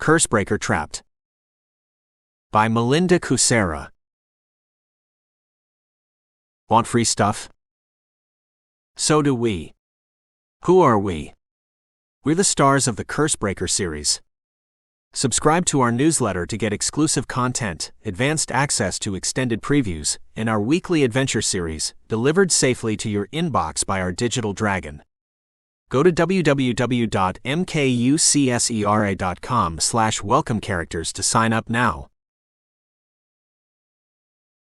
Cursebreaker Trapped by Melinda Kucera. Want free stuff? So do we. Who are we? We're the stars of the Cursebreaker series. Subscribe to our newsletter to get exclusive content, advanced access to extended previews, and our weekly adventure series, delivered safely to your inbox by our digital dragon. Go to www.mkucsera.com/welcome-characters to sign up now.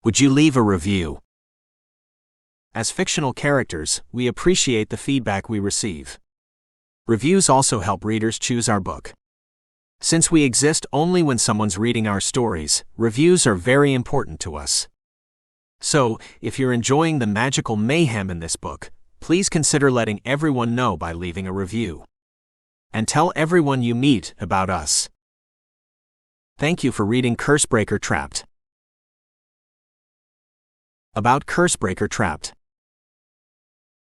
Would you leave a review? As fictional characters, we appreciate the feedback we receive. Reviews also help readers choose our book. Since we exist only when someone's reading our stories, reviews are very important to us. So, if you're enjoying the magical mayhem in this book, please consider letting everyone know by leaving a review. And tell everyone you meet about us. Thank you for reading Cursebreaker Trapped. About Cursebreaker Trapped.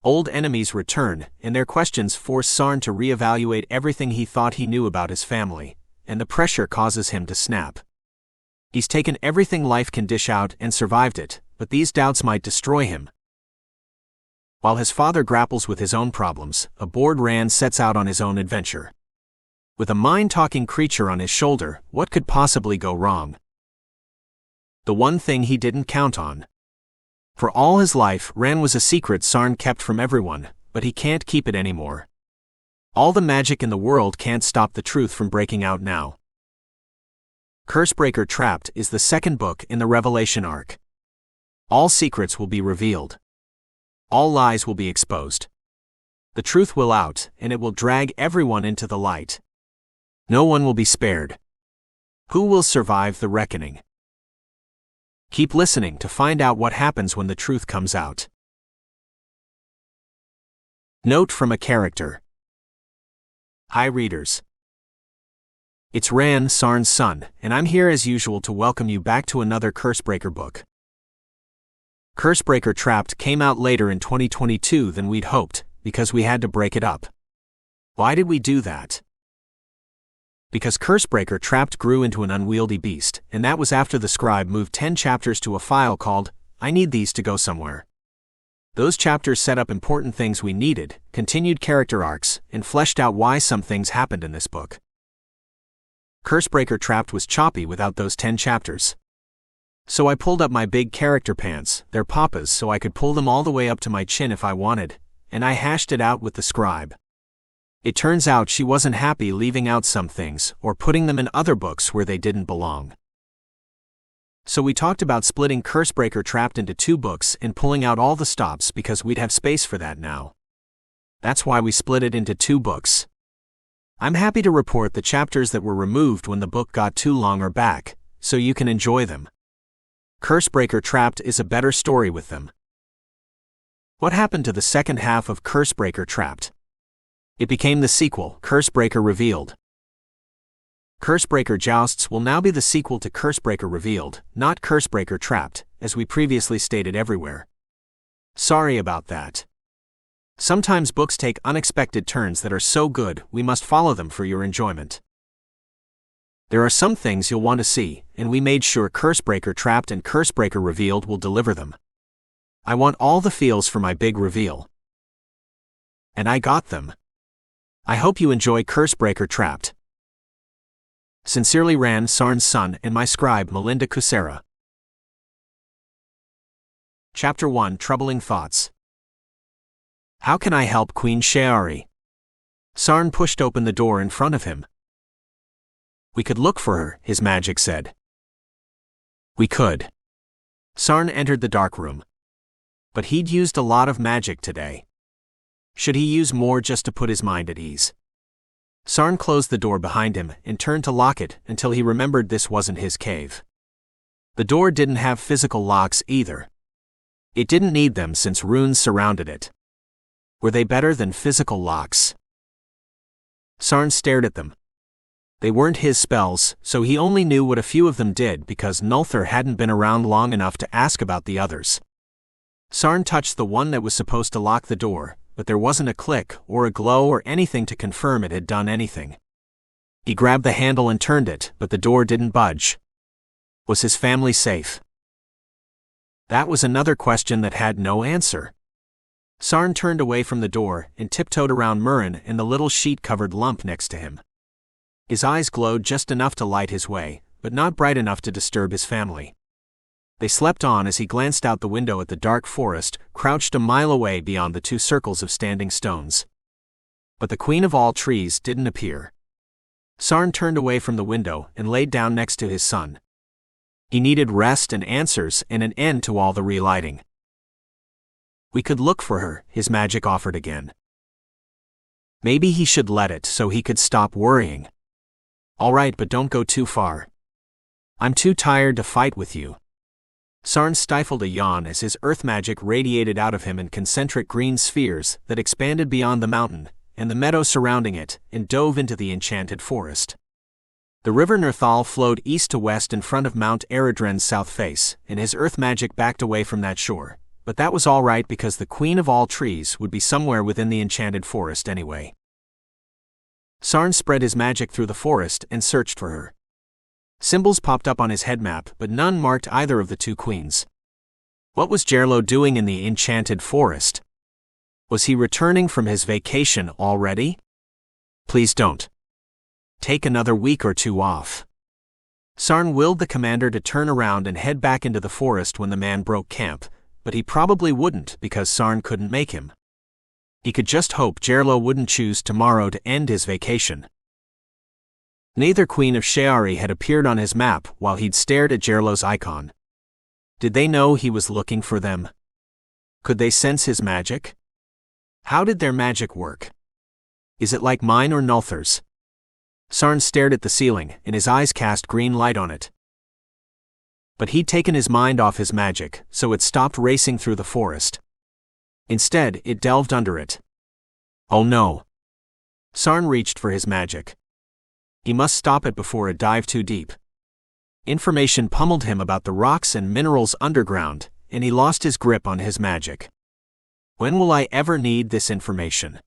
Old enemies return, and their questions force Sarn to reevaluate everything he thought he knew about his family, and the pressure causes him to snap. He's taken everything life can dish out and survived it, but these doubts might destroy him. While his father grapples with his own problems, a bored Rand sets out on his own adventure. With a mind-talking creature on his shoulder, what could possibly go wrong? The one thing he didn't count on. For all his life, Rand was a secret Sarn kept from everyone, but he can't keep it anymore. All the magic in the world can't stop the truth from breaking out now. Cursebreaker Trapped is the second book in the Revelation arc. All secrets will be revealed. All lies will be exposed. The truth will out, and it will drag everyone into the light. No one will be spared. Who will survive the reckoning? Keep listening to find out what happens when the truth comes out. Note from a character. Hi readers. It's Rand, Sarn's son, and I'm here as usual to welcome you back to another Cursebreaker book. Cursebreaker Trapped came out later in 2022 than we'd hoped, because we had to break it up. Why did we do that? Because Cursebreaker Trapped grew into an unwieldy beast, and that was after the scribe moved 10 chapters to a file called, I Need These to Go Somewhere. Those chapters set up important things we needed, continued character arcs, and fleshed out why some things happened in this book. Cursebreaker Trapped was choppy without those 10 chapters. So I pulled up my big character pants, their papas, so I could pull them all the way up to my chin if I wanted, and I hashed it out with the scribe. It turns out she wasn't happy leaving out some things, or putting them in other books where they didn't belong. So we talked about splitting Cursebreaker Trapped into 2 books and pulling out all the stops because we'd have space for that now. That's why we split it into 2 books. I'm happy to report the chapters that were removed when the book got too long are back, so you can enjoy them. Cursebreaker Trapped is a better story with them. What happened to the second half of Cursebreaker Trapped? It became the sequel, Cursebreaker Revealed. Cursebreaker Jousts will now be the sequel to Cursebreaker Revealed, not Cursebreaker Trapped, as we previously stated everywhere. Sorry about that. Sometimes books take unexpected turns that are so good we must follow them for your enjoyment. There are some things you'll want to see, and we made sure Cursebreaker Trapped and Cursebreaker Revealed will deliver them. I want all the feels for my big reveal. And I got them. I hope you enjoy Cursebreaker Trapped. Sincerely Rand, Sarn's son, and my scribe Melinda Kucera. Chapter 1 Troubling Thoughts. How can I help Queen Sheari? Sarn pushed open the door in front of him. We could look for her, his magic said. We could. Sarn entered the dark room. But he'd used a lot of magic today. Should he use more just to put his mind at ease? Sarn closed the door behind him and turned to lock it until he remembered this wasn't his cave. The door didn't have physical locks either. It didn't need them since runes surrounded it. Were they better than physical locks? Sarn stared at them. They weren't his spells, so he only knew what a few of them did because Nulthar hadn't been around long enough to ask about the others. Sarn touched the one that was supposed to lock the door, but there wasn't a click or a glow or anything to confirm it had done anything. He grabbed the handle and turned it, but the door didn't budge. Was his family safe? That was another question that had no answer. Sarn turned away from the door and tiptoed around Murren and the little sheet-covered lump next to him. His eyes glowed just enough to light his way, but not bright enough to disturb his family. They slept on as he glanced out the window at the dark forest, crouched a mile away beyond the two circles of standing stones. But the queen of all trees didn't appear. Sarn turned away from the window and laid down next to his son. He needed rest and answers and an end to all the relighting. We could look for her, his magic offered again. Maybe he should let it so he could stop worrying. All right, but don't go too far. I'm too tired to fight with you. Sarn stifled a yawn as his earth magic radiated out of him in concentric green spheres that expanded beyond the mountain and the meadow surrounding it and dove into the enchanted forest. The river Nerthal flowed east to west in front of Mount Eredren's south face, and his earth magic backed away from that shore, but that was all right because the queen of all trees would be somewhere within the enchanted forest anyway. Sarn spread his magic through the forest and searched for her. Symbols popped up on his head map, but none marked either of the two queens. What was Geirlo doing in the enchanted forest? Was he returning from his vacation already? Please don't. Take another week or two off. Sarn willed the commander to turn around and head back into the forest when the man broke camp, but he probably wouldn't because Sarn couldn't make him. He could just hope Geirlo wouldn't choose tomorrow to end his vacation. Neither Queen of Sheari had appeared on his map while he'd stared at Geirlo's icon. Did they know he was looking for them? Could they sense his magic? How did their magic work? Is it like mine or Nulthur's? Sarn stared at the ceiling, and his eyes cast green light on it. But he'd taken his mind off his magic, so it stopped racing through the forest. Instead, it delved under it. Oh no. Sarn reached for his magic. He must stop it before it dived too deep. Information pummeled him about the rocks and minerals underground, and he lost his grip on his magic. When will I ever need this information?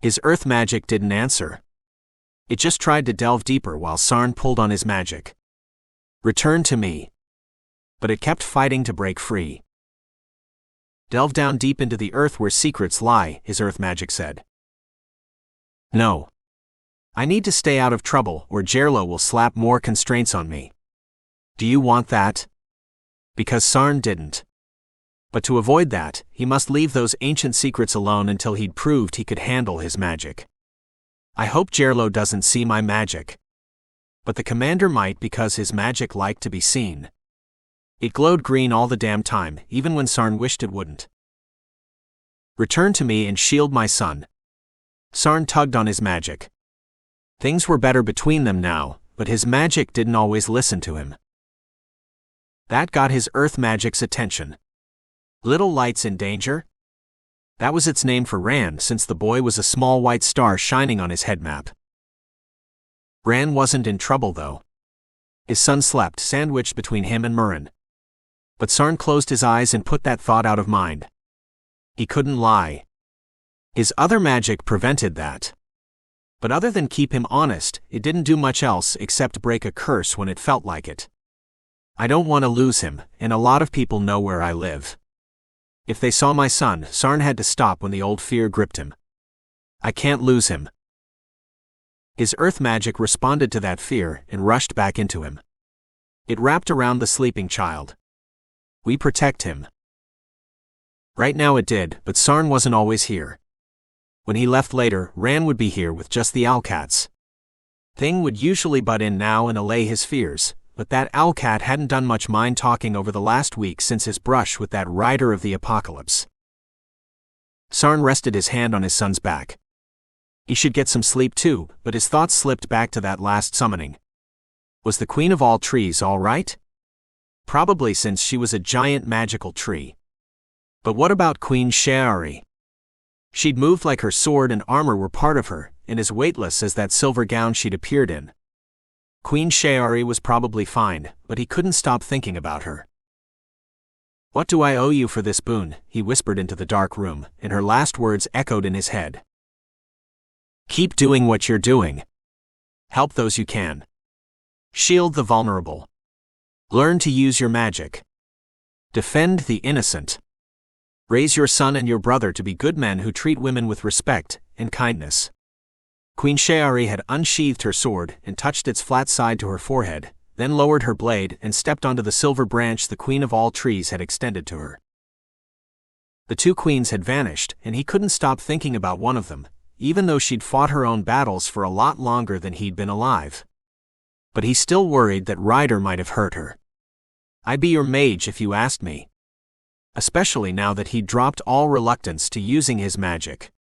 His earth magic didn't answer. It just tried to delve deeper while Sarn pulled on his magic. Return to me. But it kept fighting to break free. Delve down deep into the earth where secrets lie, his earth magic said. No. I need to stay out of trouble or Geirlo will slap more constraints on me. Do you want that? Because Sarn didn't. But to avoid that, he must leave those ancient secrets alone until he'd proved he could handle his magic. I hope Geirlo doesn't see my magic. But the commander might because his magic liked to be seen. It glowed green all the damn time, even when Sarn wished it wouldn't. Return to me and shield my son. Sarn tugged on his magic. Things were better between them now, but his magic didn't always listen to him. That got his earth magic's attention. Little lights in danger? That was its name for Ran since the boy was a small white star shining on his head map. Ran wasn't in trouble though. His son slept sandwiched between him and Murren. But Sarn closed his eyes and put that thought out of mind. He couldn't lie. His other magic prevented that. But other than keep him honest, it didn't do much else except break a curse when it felt like it. I don't want to lose him, and a lot of people know where I live. If they saw my son, Sarn had to stop when the old fear gripped him. I can't lose him. His earth magic responded to that fear and rushed back into him. It wrapped around the sleeping child. We protect him. Right now it did, but Sarn wasn't always here. When he left later, Ran would be here with just the owlcats. Thing would usually butt in now and allay his fears, but that owlcat hadn't done much mind talking over the last week since his brush with that rider of the apocalypse. Sarn rested his hand on his son's back. He should get some sleep too, but his thoughts slipped back to that last summoning. Was the queen of all trees all right? Probably, since she was a giant magical tree. But what about Queen Sheari? She'd moved like her sword and armor were part of her, and as weightless as that silver gown she'd appeared in. Queen Sheari was probably fine, but he couldn't stop thinking about her. What do I owe you for this boon? He whispered into the dark room, and her last words echoed in his head. Keep doing what you're doing. Help those you can. Shield the vulnerable. Learn to use your magic. Defend the innocent. Raise your son and your brother to be good men who treat women with respect and kindness. Queen Sheari had unsheathed her sword and touched its flat side to her forehead, then lowered her blade and stepped onto the silver branch the Queen of all trees had extended to her. The two queens had vanished, and he couldn't stop thinking about one of them, even though she'd fought her own battles for a lot longer than he'd been alive. But he still worried that Ryder might have hurt her. I'd be your mage if you asked me. Especially now that he'd dropped all reluctance to using his magic.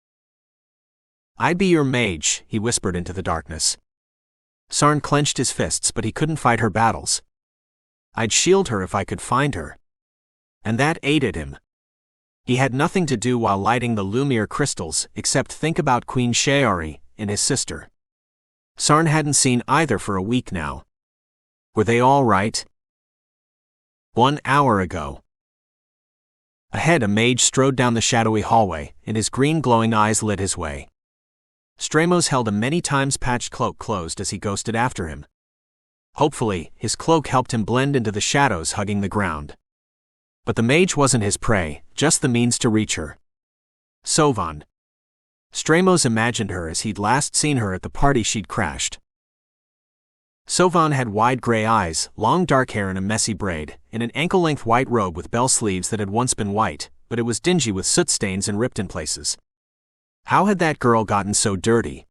I'd be your mage, he whispered into the darkness. Sarn clenched his fists, but he couldn't fight her battles. I'd shield her if I could find her. And that aided him. He had nothing to do while lighting the Lumiere crystals except think about Queen Sheari and his sister. Sarn hadn't seen either for a week now. Were they all right? 1 hour ago. Ahead, a mage strode down the shadowy hallway, and his green glowing eyes lit his way. Stramos held a many times patched cloak closed as he ghosted after him. Hopefully, his cloak helped him blend into the shadows hugging the ground. But the mage wasn't his prey, just the means to reach her. Sovan. Stramos imagined her as he'd last seen her at the party she'd crashed. Sovan had wide gray eyes, long dark hair in a messy braid, and an ankle-length white robe with bell sleeves that had once been white, but it was dingy with soot stains and ripped in places. How had that girl gotten so dirty?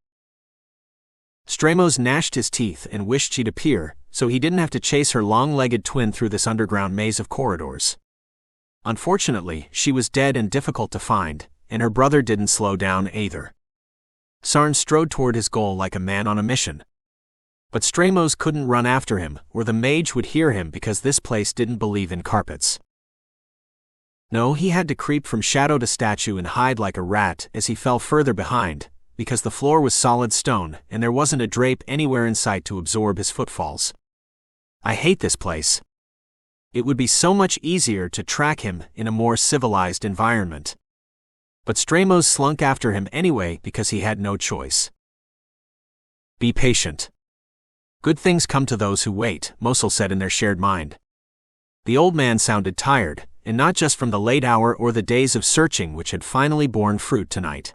Stramos gnashed his teeth and wished she'd appear, so he didn't have to chase her long-legged twin through this underground maze of corridors. Unfortunately, she was dead and difficult to find, and her brother didn't slow down either. Sarn strode toward his goal like a man on a mission. But Stramos couldn't run after him, or the mage would hear him because this place didn't believe in carpets. No, he had to creep from shadow to statue and hide like a rat as he fell further behind, because the floor was solid stone and there wasn't a drape anywhere in sight to absorb his footfalls. I hate this place. It would be so much easier to track him in a more civilized environment. But Stramos slunk after him anyway because he had no choice. Be patient. Good things come to those who wait, Mosul said in their shared mind. The old man sounded tired, and not just from the late hour or the days of searching which had finally borne fruit tonight.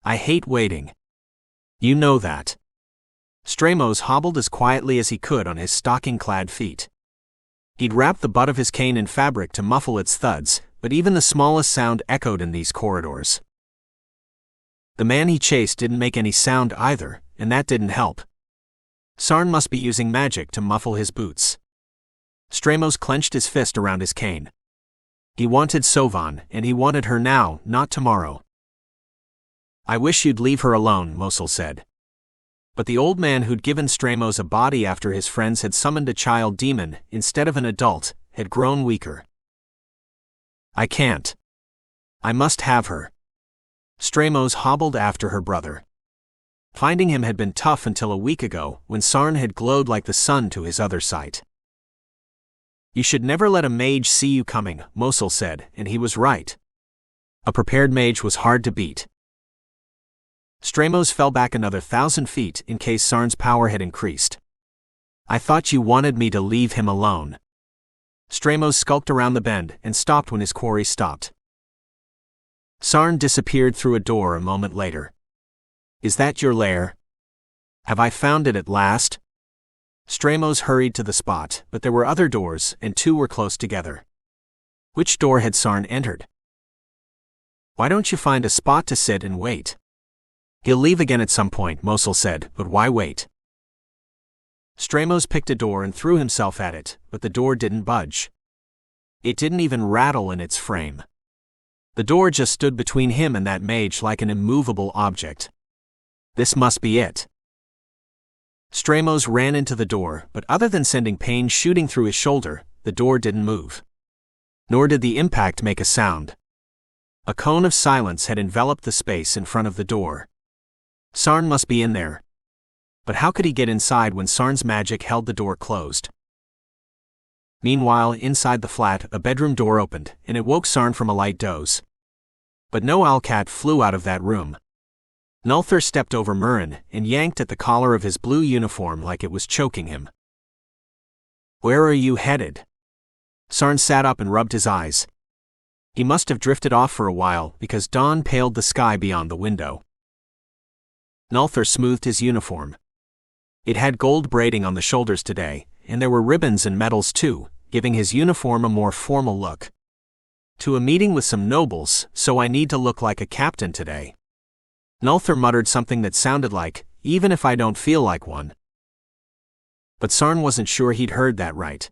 I hate waiting. You know that. Stramos hobbled as quietly as he could on his stocking-clad feet. He'd wrapped the butt of his cane in fabric to muffle its thuds, but even the smallest sound echoed in these corridors. The man he chased didn't make any sound either, and that didn't help. Sarn must be using magic to muffle his boots. Stramos clenched his fist around his cane. He wanted Sovan, and he wanted her now, not tomorrow. I wish you'd leave her alone, Mosul said. But the old man who'd given Stramos a body after his friends had summoned a child demon instead of an adult had grown weaker. I can't. I must have her. Stramos hobbled after her brother. Finding him had been tough until a week ago, when Sarn had glowed like the sun to his other sight. You should never let a mage see you coming, Mosul said, and he was right. A prepared mage was hard to beat. Stramos fell back another 1,000 feet in case Sarn's power had increased. I thought you wanted me to leave him alone. Stramos skulked around the bend and stopped when his quarry stopped. Sarn disappeared through a door a moment later. Is that your lair? Have I found it at last? Stramos hurried to the spot, but there were other doors, and two were close together. Which door had Sarn entered? Why don't you find a spot to sit and wait? He'll leave again at some point, Mosul said, but why wait? Stramos picked a door and threw himself at it, but the door didn't budge. It didn't even rattle in its frame. The door just stood between him and that mage like an immovable object. This must be it. Stramos ran into the door, but other than sending pain shooting through his shoulder, the door didn't move. Nor did the impact make a sound. A cone of silence had enveloped the space in front of the door. Sarn must be in there. But how could he get inside when Sarn's magic held the door closed? Meanwhile, inside the flat, a bedroom door opened, and it woke Sarn from a light doze. But no owlcat flew out of that room. Nulthur stepped over Murren and yanked at the collar of his blue uniform like it was choking him. "Where are you headed?" Sarn sat up and rubbed his eyes. He must have drifted off for a while because dawn paled the sky beyond the window. Nulthur smoothed his uniform. It had gold braiding on the shoulders today, and there were ribbons and medals too, giving his uniform a more formal look. "To a meeting with some nobles, so I need to look like a captain today." Nulthur muttered something that sounded like, "even if I don't feel like one." But Sarn wasn't sure he'd heard that right.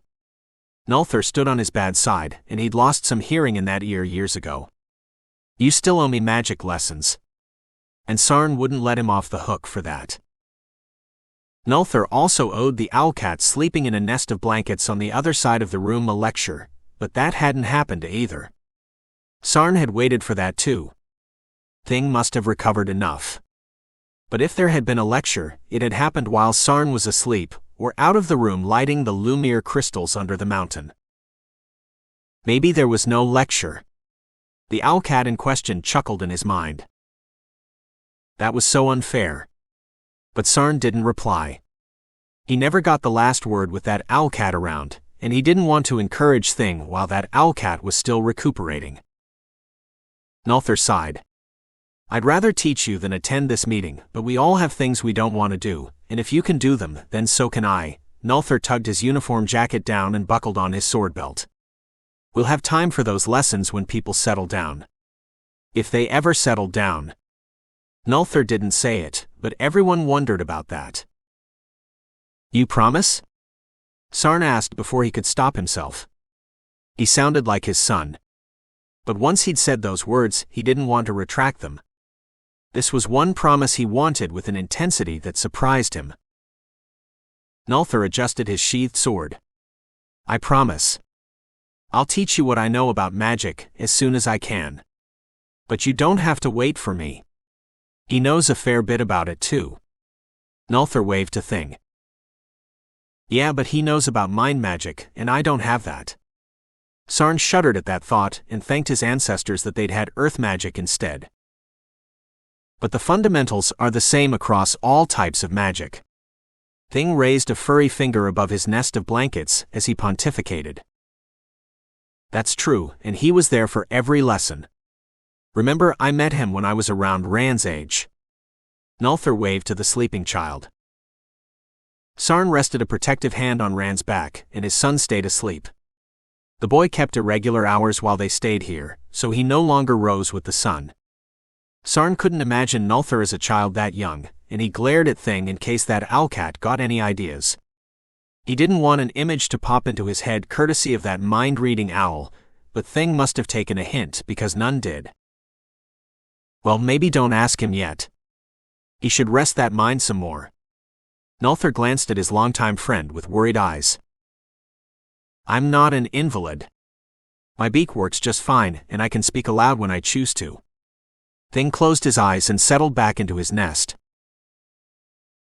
Nulthur stood on his bad side, and he'd lost some hearing in that ear years ago. "You still owe me magic lessons." And Sarn wouldn't let him off the hook for that. Nulthur also owed the owlcat sleeping in a nest of blankets on the other side of the room a lecture, but that hadn't happened to either. Sarn had waited for that too. Thing must have recovered enough. But if there had been a lecture, it had happened while Sarn was asleep, or out of the room lighting the Lumiere crystals under the mountain. Maybe there was no lecture. The owlcat in question chuckled in his mind. That was so unfair. But Sarn didn't reply. He never got the last word with that owlcat around, and he didn't want to encourage Thing while that owlcat was still recuperating. Nulthur sighed. "I'd rather teach you than attend this meeting, but we all have things we don't want to do, and if you can do them, then so can I." Nulthur tugged his uniform jacket down and buckled on his sword belt. "We'll have time for those lessons when people settle down. If they ever settled down." Nulthur didn't say it, but everyone wondered about that. "You promise?" Sarn asked before he could stop himself. He sounded like his son. But once he'd said those words, he didn't want to retract them. This was one promise he wanted with an intensity that surprised him. Nulthur adjusted his sheathed sword. "I promise. I'll teach you what I know about magic as soon as I can. But you don't have to wait for me." He knows a fair bit about it too. Nulthur waved to Thing. "Yeah, but he knows about mind magic, and I don't have that." Sarn shuddered at that thought and thanked his ancestors that they'd had earth magic instead. But the fundamentals are the same across all types of magic. Thing raised a furry finger above his nest of blankets as he pontificated. "That's true, and he was there for every lesson. Remember, I met him when I was around Rand's age." Nulthur waved to the sleeping child. Sarn rested a protective hand on Rand's back, and his son stayed asleep. The boy kept irregular hours while they stayed here, so he no longer rose with the sun. Sarn couldn't imagine Nulthur as a child that young, and he glared at Thing in case that owlcat got any ideas. He didn't want an image to pop into his head courtesy of that mind-reading owl, but Thing must have taken a hint because none did. Well, maybe don't ask him yet. He should rest that mind some more. Nulthur glanced at his longtime friend with worried eyes. "I'm not an invalid. My beak works just fine, and I can speak aloud when I choose to." Thing closed his eyes and settled back into his nest.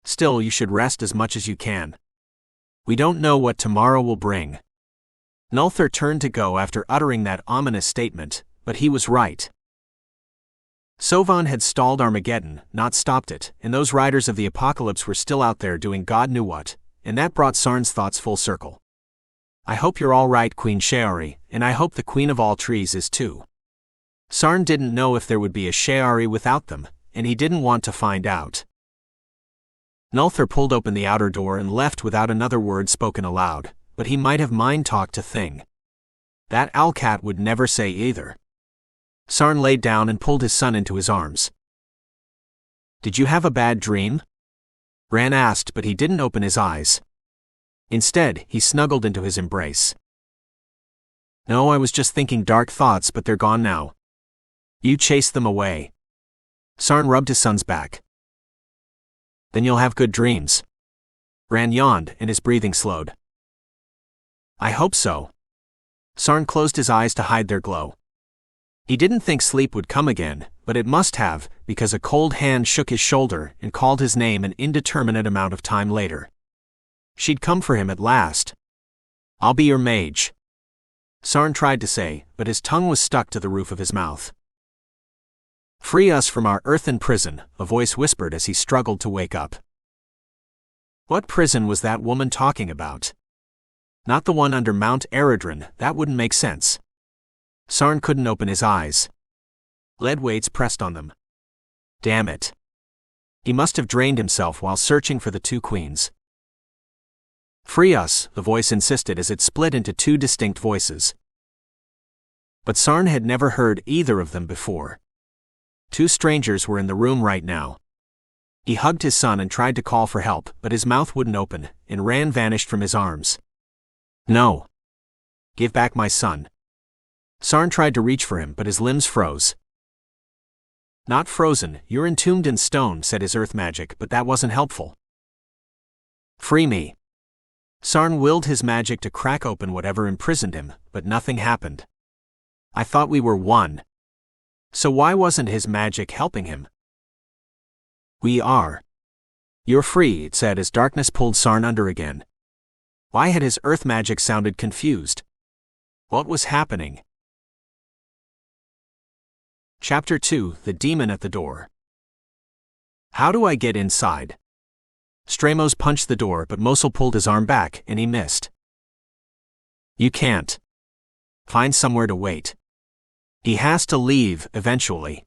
"Still, you should rest as much as you can. We don't know what tomorrow will bring." Nulthur turned to go after uttering that ominous statement, but he was right. Sovan had stalled Armageddon, not stopped it, and those riders of the apocalypse were still out there doing God knew what, and that brought Sarn's thoughts full circle. "I hope you're all right, Queen Sheari, and I hope the Queen of all Trees is too." Sarn didn't know if there would be a Sheari without them, and he didn't want to find out. Nulthur pulled open the outer door and left without another word spoken aloud, but he might have mind-talked to Thing. That owlcat would never say either. Sarn laid down and pulled his son into his arms. "Did you have a bad dream?" Rand asked, but he didn't open his eyes. Instead, he snuggled into his embrace. "No, I was just thinking dark thoughts, but they're gone now." "You chased them away." Sarn rubbed his son's back. "Then you'll have good dreams." Rand yawned, and his breathing slowed. "I hope so." Sarn closed his eyes to hide their glow. He didn't think sleep would come again, but it must have, because a cold hand shook his shoulder and called his name an indeterminate amount of time later. She'd come for him at last. "I'll be your mage." Sarn tried to say, but his tongue was stuck to the roof of his mouth. Free us from our earthen prison, a voice whispered as he struggled to wake up. What prison was that woman talking about? Not the one under Mount Eredron, that wouldn't make sense. Sarn couldn't open his eyes. Lead weights pressed on them. Damn it. He must have drained himself while searching for the two queens. Free us, the voice insisted as it split into two distinct voices. But Sarn had never heard either of them before. Two strangers were in the room right now. He hugged his son and tried to call for help, but his mouth wouldn't open, and Ran vanished from his arms. No. Give back my son. Sarn tried to reach for him, but his limbs froze. Not frozen, you're entombed in stone, said his earth magic, but that wasn't helpful. Free me. Sarn willed his magic to crack open whatever imprisoned him, but nothing happened. I thought we were one. So why wasn't his magic helping him? We are. You're free, it said as darkness pulled Sarn under again. Why had his earth magic sounded confused? What was happening? Chapter 2, The Demon at the Door. How do I get inside? Stramos punched the door, but Mosul pulled his arm back, and he missed. You can't. Find somewhere to wait. He has to leave, eventually.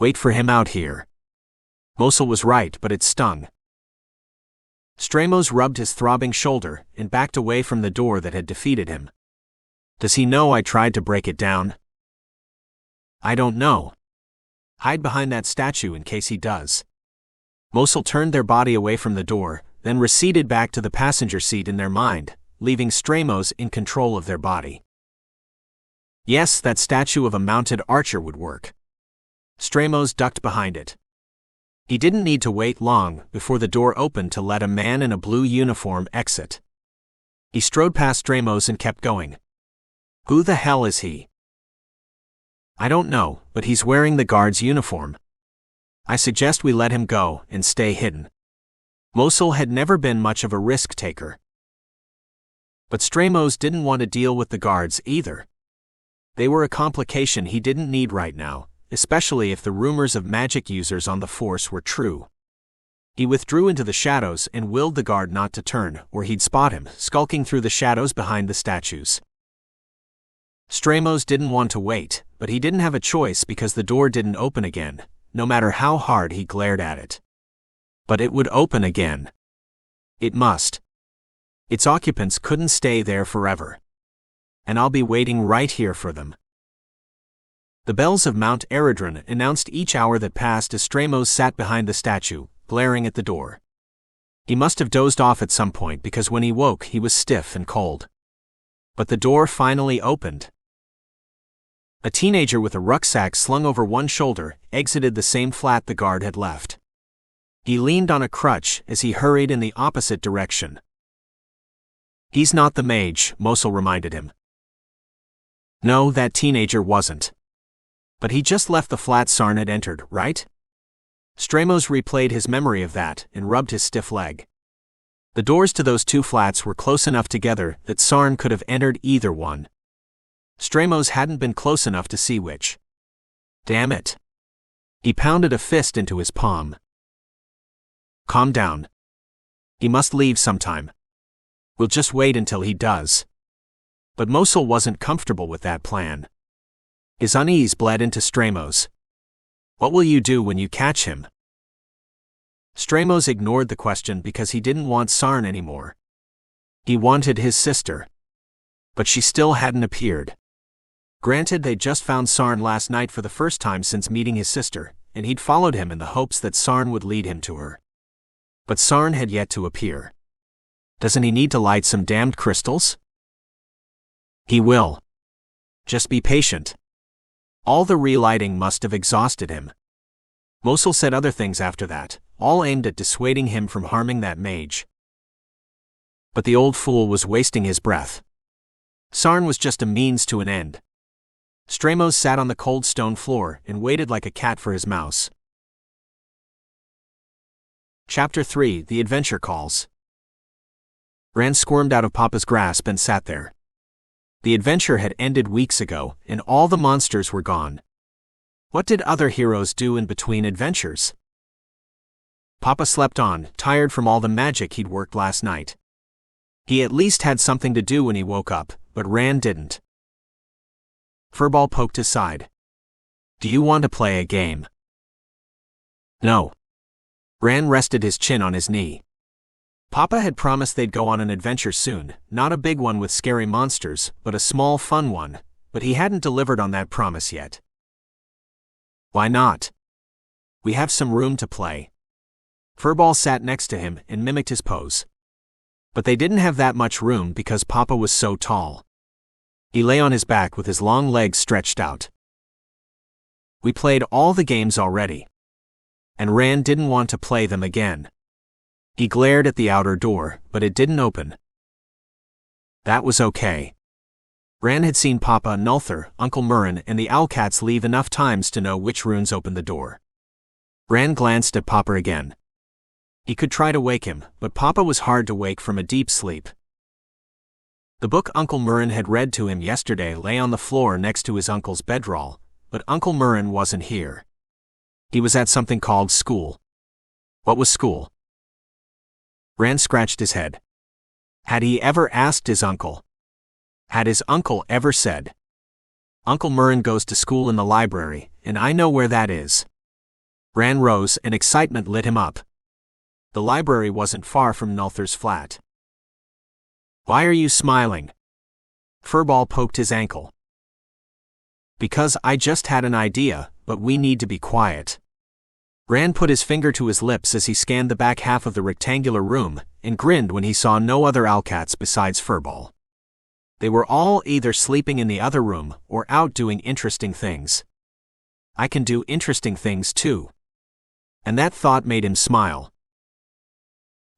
Wait for him out here. Mosul was right, but it stung. Stramos rubbed his throbbing shoulder, and backed away from the door that had defeated him. Does he know I tried to break it down? I don't know. Hide behind that statue in case he does. Mosul turned their body away from the door, then receded back to the passenger seat in their mind, leaving Stramos in control of their body. Yes, that statue of a mounted archer would work. Stramos ducked behind it. He didn't need to wait long before the door opened to let a man in a blue uniform exit. He strode past Stramos and kept going. Who the hell is he? I don't know, but he's wearing the guard's uniform. I suggest we let him go and stay hidden. Mosul had never been much of a risk taker. But Stramos didn't want to deal with the guards either. They were a complication he didn't need right now, especially if the rumors of magic users on the force were true. He withdrew into the shadows and willed the guard not to turn, or he'd spot him, skulking through the shadows behind the statues. Stramos didn't want to wait, but he didn't have a choice because the door didn't open again, no matter how hard he glared at it. But it would open again. It must. Its occupants couldn't stay there forever. And I'll be waiting right here for them. The bells of Mount Eredron announced each hour that passed as Stramos sat behind the statue, glaring at the door. He must have dozed off at some point because when he woke he was stiff and cold. But the door finally opened. A teenager with a rucksack slung over one shoulder exited the same flat the guard had left. He leaned on a crutch as he hurried in the opposite direction. He's not the mage, Mosul reminded him. No, that teenager wasn't. But he just left the flat Sarn had entered, right? Stramos replayed his memory of that and rubbed his stiff leg. The doors to those two flats were close enough together that Sarn could have entered either one. Stramos hadn't been close enough to see which. Damn it. He pounded a fist into his palm. Calm down. He must leave sometime. We'll just wait until he does. But Mosul wasn't comfortable with that plan. His unease bled into Stramos. What will you do when you catch him? Stramos ignored the question because he didn't want Sarn anymore. He wanted his sister. But she still hadn't appeared. Granted, they'd just found Sarn last night for the first time since meeting his sister, and he'd followed him in the hopes that Sarn would lead him to her. But Sarn had yet to appear. Doesn't he need to light some damned crystals? He will. Just be patient. All the relighting must have exhausted him. Mosul said other things after that, all aimed at dissuading him from harming that mage. But the old fool was wasting his breath. Sarn was just a means to an end. Stramos sat on the cold stone floor and waited like a cat for his mouse. Chapter 3, The Adventure Calls. Ran squirmed out of Papa's grasp and sat there. The adventure had ended weeks ago, and all the monsters were gone. What did other heroes do in between adventures? Papa slept on, tired from all the magic he'd worked last night. He at least had something to do when he woke up, but Rand didn't. Furball poked his side. Do you want to play a game? No. Rand rested his chin on his knee. Papa had promised they'd go on an adventure soon, not a big one with scary monsters, but a small fun one, but he hadn't delivered on that promise yet. Why not? We have some room to play. Furball sat next to him and mimicked his pose. But they didn't have that much room because Papa was so tall. He lay on his back with his long legs stretched out. We played all the games already. And Rand didn't want to play them again. He glared at the outer door, but it didn't open. That was okay. Rand had seen Papa, Nulthar, Uncle Murrin, and the Owlcats leave enough times to know which runes opened the door. Rand glanced at Papa again. He could try to wake him, but Papa was hard to wake from a deep sleep. The book Uncle Murrin had read to him yesterday lay on the floor next to his uncle's bedroll, but Uncle Murrin wasn't here. He was at something called school. What was school? Rand scratched his head. Had he ever asked his uncle? Had his uncle ever said, Uncle Murrin goes to school in the library, and I know where that is? Rand rose and excitement lit him up. The library wasn't far from Nulthar's flat. Why are you smiling? Furball poked his ankle. Because I just had an idea, but we need to be quiet. Rand put his finger to his lips as he scanned the back half of the rectangular room, and grinned when he saw no other Owlcats besides Furball. They were all either sleeping in the other room or out doing interesting things. I can do interesting things too. And that thought made him smile.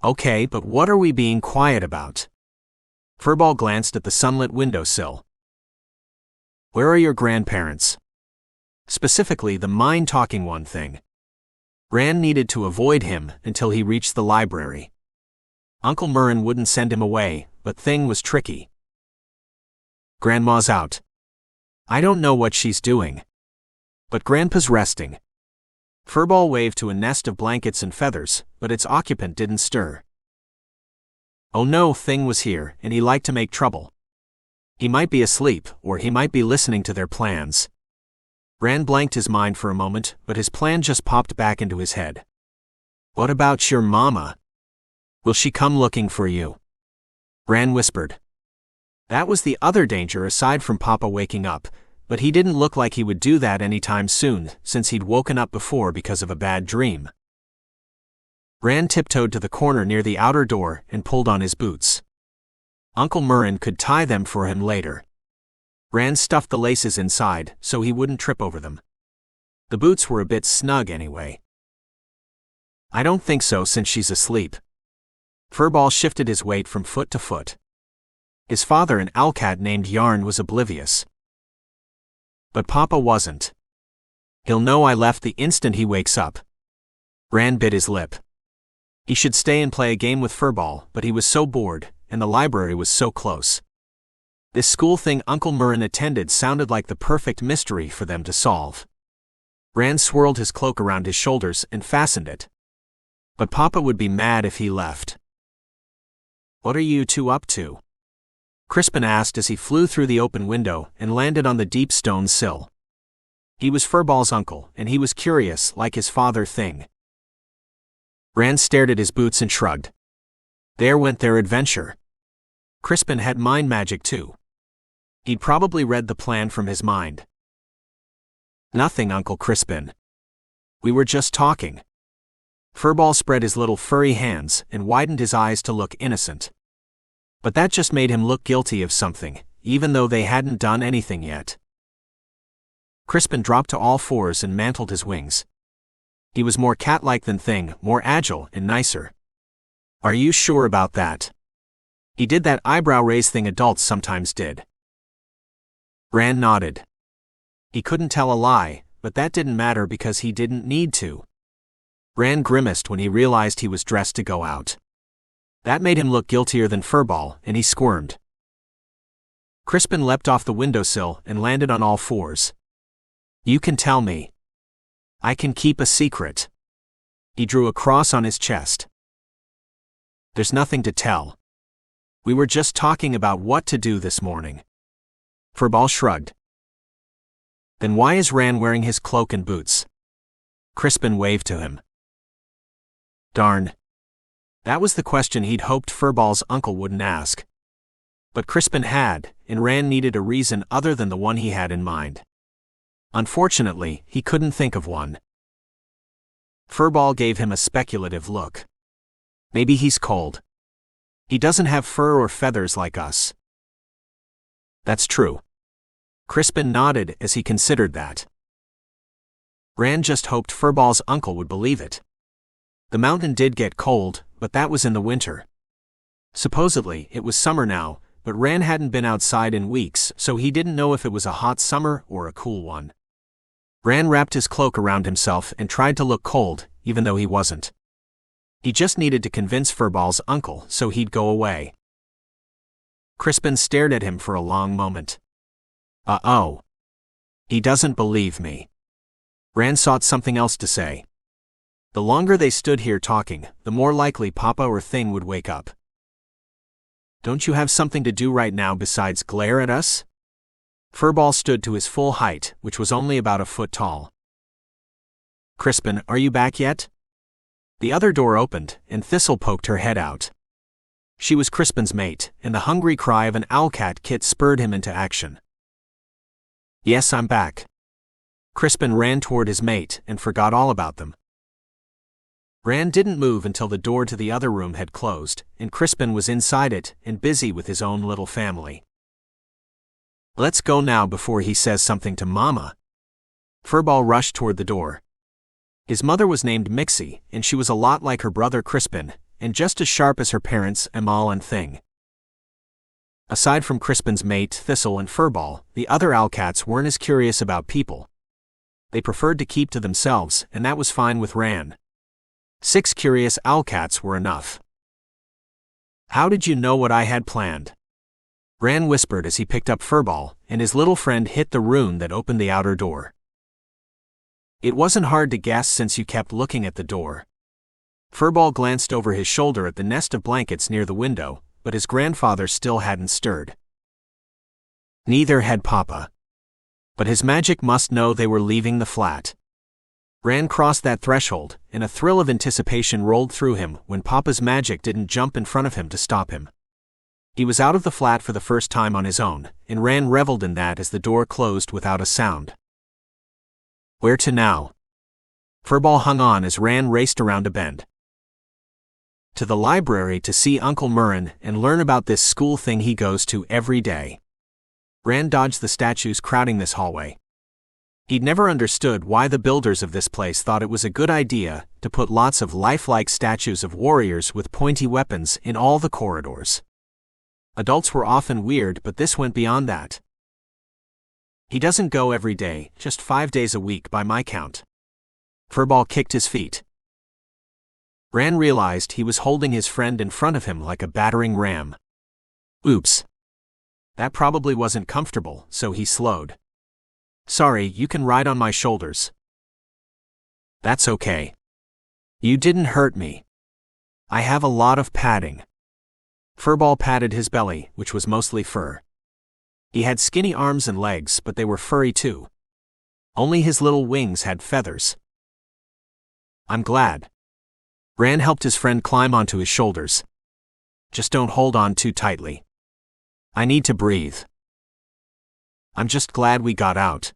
Okay, but what are we being quiet about? Furball glanced at the sunlit windowsill. Where are your grandparents? Specifically the mind-talking one thing. Rand needed to avoid him until he reached the library. Uncle Murrin wouldn't send him away, but thing was tricky. Grandma's out. I don't know what she's doing. But Grandpa's resting. Furball waved to a nest of blankets and feathers, but its occupant didn't stir. Oh no, Thing was here, and he liked to make trouble. He might be asleep, or he might be listening to their plans. Rand blanked his mind for a moment, but his plan just popped back into his head. What about your mama? Will she come looking for you? Rand whispered. That was the other danger aside from Papa waking up, but he didn't look like he would do that anytime soon, since he'd woken up before because of a bad dream. Rand tiptoed to the corner near the outer door and pulled on his boots. Uncle Murrin could tie them for him later. Rand stuffed the laces inside so he wouldn't trip over them. The boots were a bit snug anyway. I don't think so since she's asleep. Furball shifted his weight from foot to foot. His father, an Owlcat named Yarn, was oblivious. But Papa wasn't. He'll know I left the instant he wakes up. Rand bit his lip. He should stay and play a game with Furball, but he was so bored, and the library was so close. This school thing Uncle Murrin attended sounded like the perfect mystery for them to solve. Rand swirled his cloak around his shoulders and fastened it. But Papa would be mad if he left. What are you two up to? Crispin asked as he flew through the open window and landed on the deep stone sill. He was Furball's uncle, and he was curious, like his father Thing. Rand stared at his boots and shrugged. There went their adventure. Crispin had mind magic too. He'd probably read the plan from his mind. Nothing, Uncle Crispin. We were just talking. Furball spread his little furry hands and widened his eyes to look innocent. But that just made him look guilty of something, even though they hadn't done anything yet. Crispin dropped to all fours and mantled his wings. He was more cat-like than Thing, more agile and nicer. Are you sure about that? He did that eyebrow-raise thing adults sometimes did. Rand nodded. He couldn't tell a lie, but that didn't matter because he didn't need to. Rand grimaced when he realized he was dressed to go out. That made him look guiltier than Furball, and he squirmed. Crispin leapt off the windowsill and landed on all fours. You can tell me. I can keep a secret. He drew a cross on his chest. There's nothing to tell. We were just talking about what to do this morning. Furball shrugged. Then why is Ran wearing his cloak and boots? Crispin waved to him. Darn. That was the question he'd hoped Furball's uncle wouldn't ask. But Crispin had, and Ran needed a reason other than the one he had in mind. Unfortunately, he couldn't think of one. Furball gave him a speculative look. Maybe he's cold. He doesn't have fur or feathers like us. That's true. Crispin nodded as he considered that. Ran just hoped Furball's uncle would believe it. The mountain did get cold, but that was in the winter. Supposedly, it was summer now, but Ran hadn't been outside in weeks, so he didn't know if it was a hot summer or a cool one. Ran wrapped his cloak around himself and tried to look cold, even though he wasn't. He just needed to convince Furball's uncle so he'd go away. Crispin stared at him for a long moment. Uh-oh. He doesn't believe me. Ran sought something else to say. The longer they stood here talking, the more likely Papa or Thing would wake up. Don't you have something to do right now besides glare at us? Furball stood to his full height, which was only about a foot tall. Crispin, are you back yet? The other door opened, and Thistle poked her head out. She was Crispin's mate, and the hungry cry of an owlcat kit spurred him into action. Yes, I'm back. Crispin ran toward his mate and forgot all about them. Ran didn't move until the door to the other room had closed, and Crispin was inside it and busy with his own little family. Let's go now before he says something to Mama. Furball rushed toward the door. His mother was named Mixie, and she was a lot like her brother Crispin, and just as sharp as her parents Amal and Thing. Aside from Crispin's mate Thistle and Furball, the other owlcats weren't as curious about people. They preferred to keep to themselves, and that was fine with Ran. 6 curious owlcats were enough. How did you know what I had planned? Ran whispered as he picked up Furball, and his little friend hit the rune that opened the outer door. It wasn't hard to guess since you kept looking at the door. Furball glanced over his shoulder at the nest of blankets near the window, but his grandfather still hadn't stirred. Neither had Papa. But his magic must know they were leaving the flat. Ran crossed that threshold, and a thrill of anticipation rolled through him when Papa's magic didn't jump in front of him to stop him. He was out of the flat for the first time on his own, and Ran reveled in that as the door closed without a sound. Where to now? Furball hung on as Ran raced around a bend. To the library to see Uncle Murrin and learn about this school thing he goes to every day. Ran dodged the statues crowding this hallway. He'd never understood why the builders of this place thought it was a good idea to put lots of lifelike statues of warriors with pointy weapons in all the corridors. Adults were often weird, but this went beyond that. He doesn't go every day, just 5 days a week by my count. Furball kicked his feet. Ran realized he was holding his friend in front of him like a battering ram. Oops. That probably wasn't comfortable, so he slowed. Sorry, you can ride on my shoulders. That's okay. You didn't hurt me. I have a lot of padding. Furball patted his belly, which was mostly fur. He had skinny arms and legs, but they were furry too. Only his little wings had feathers. I'm glad. Ran helped his friend climb onto his shoulders. Just don't hold on too tightly. I need to breathe. I'm just glad we got out.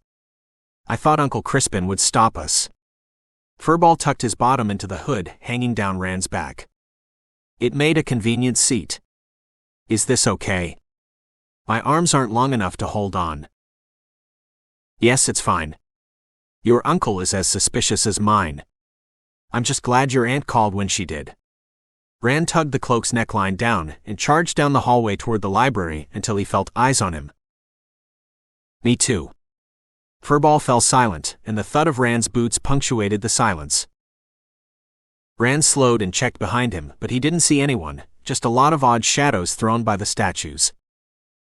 I thought Uncle Crispin would stop us. Furball tucked his bottom into the hood hanging down Ran's back. It made a convenient seat. Is this okay? My arms aren't long enough to hold on. Yes, it's fine. Your uncle is as suspicious as mine. I'm just glad your aunt called when she did. Ran tugged the cloak's neckline down and charged down the hallway toward the library until he felt eyes on him. Me too. Furball fell silent, and the thud of Ran's boots punctuated the silence. Ran slowed and checked behind him, but he didn't see anyone, just a lot of odd shadows thrown by the statues.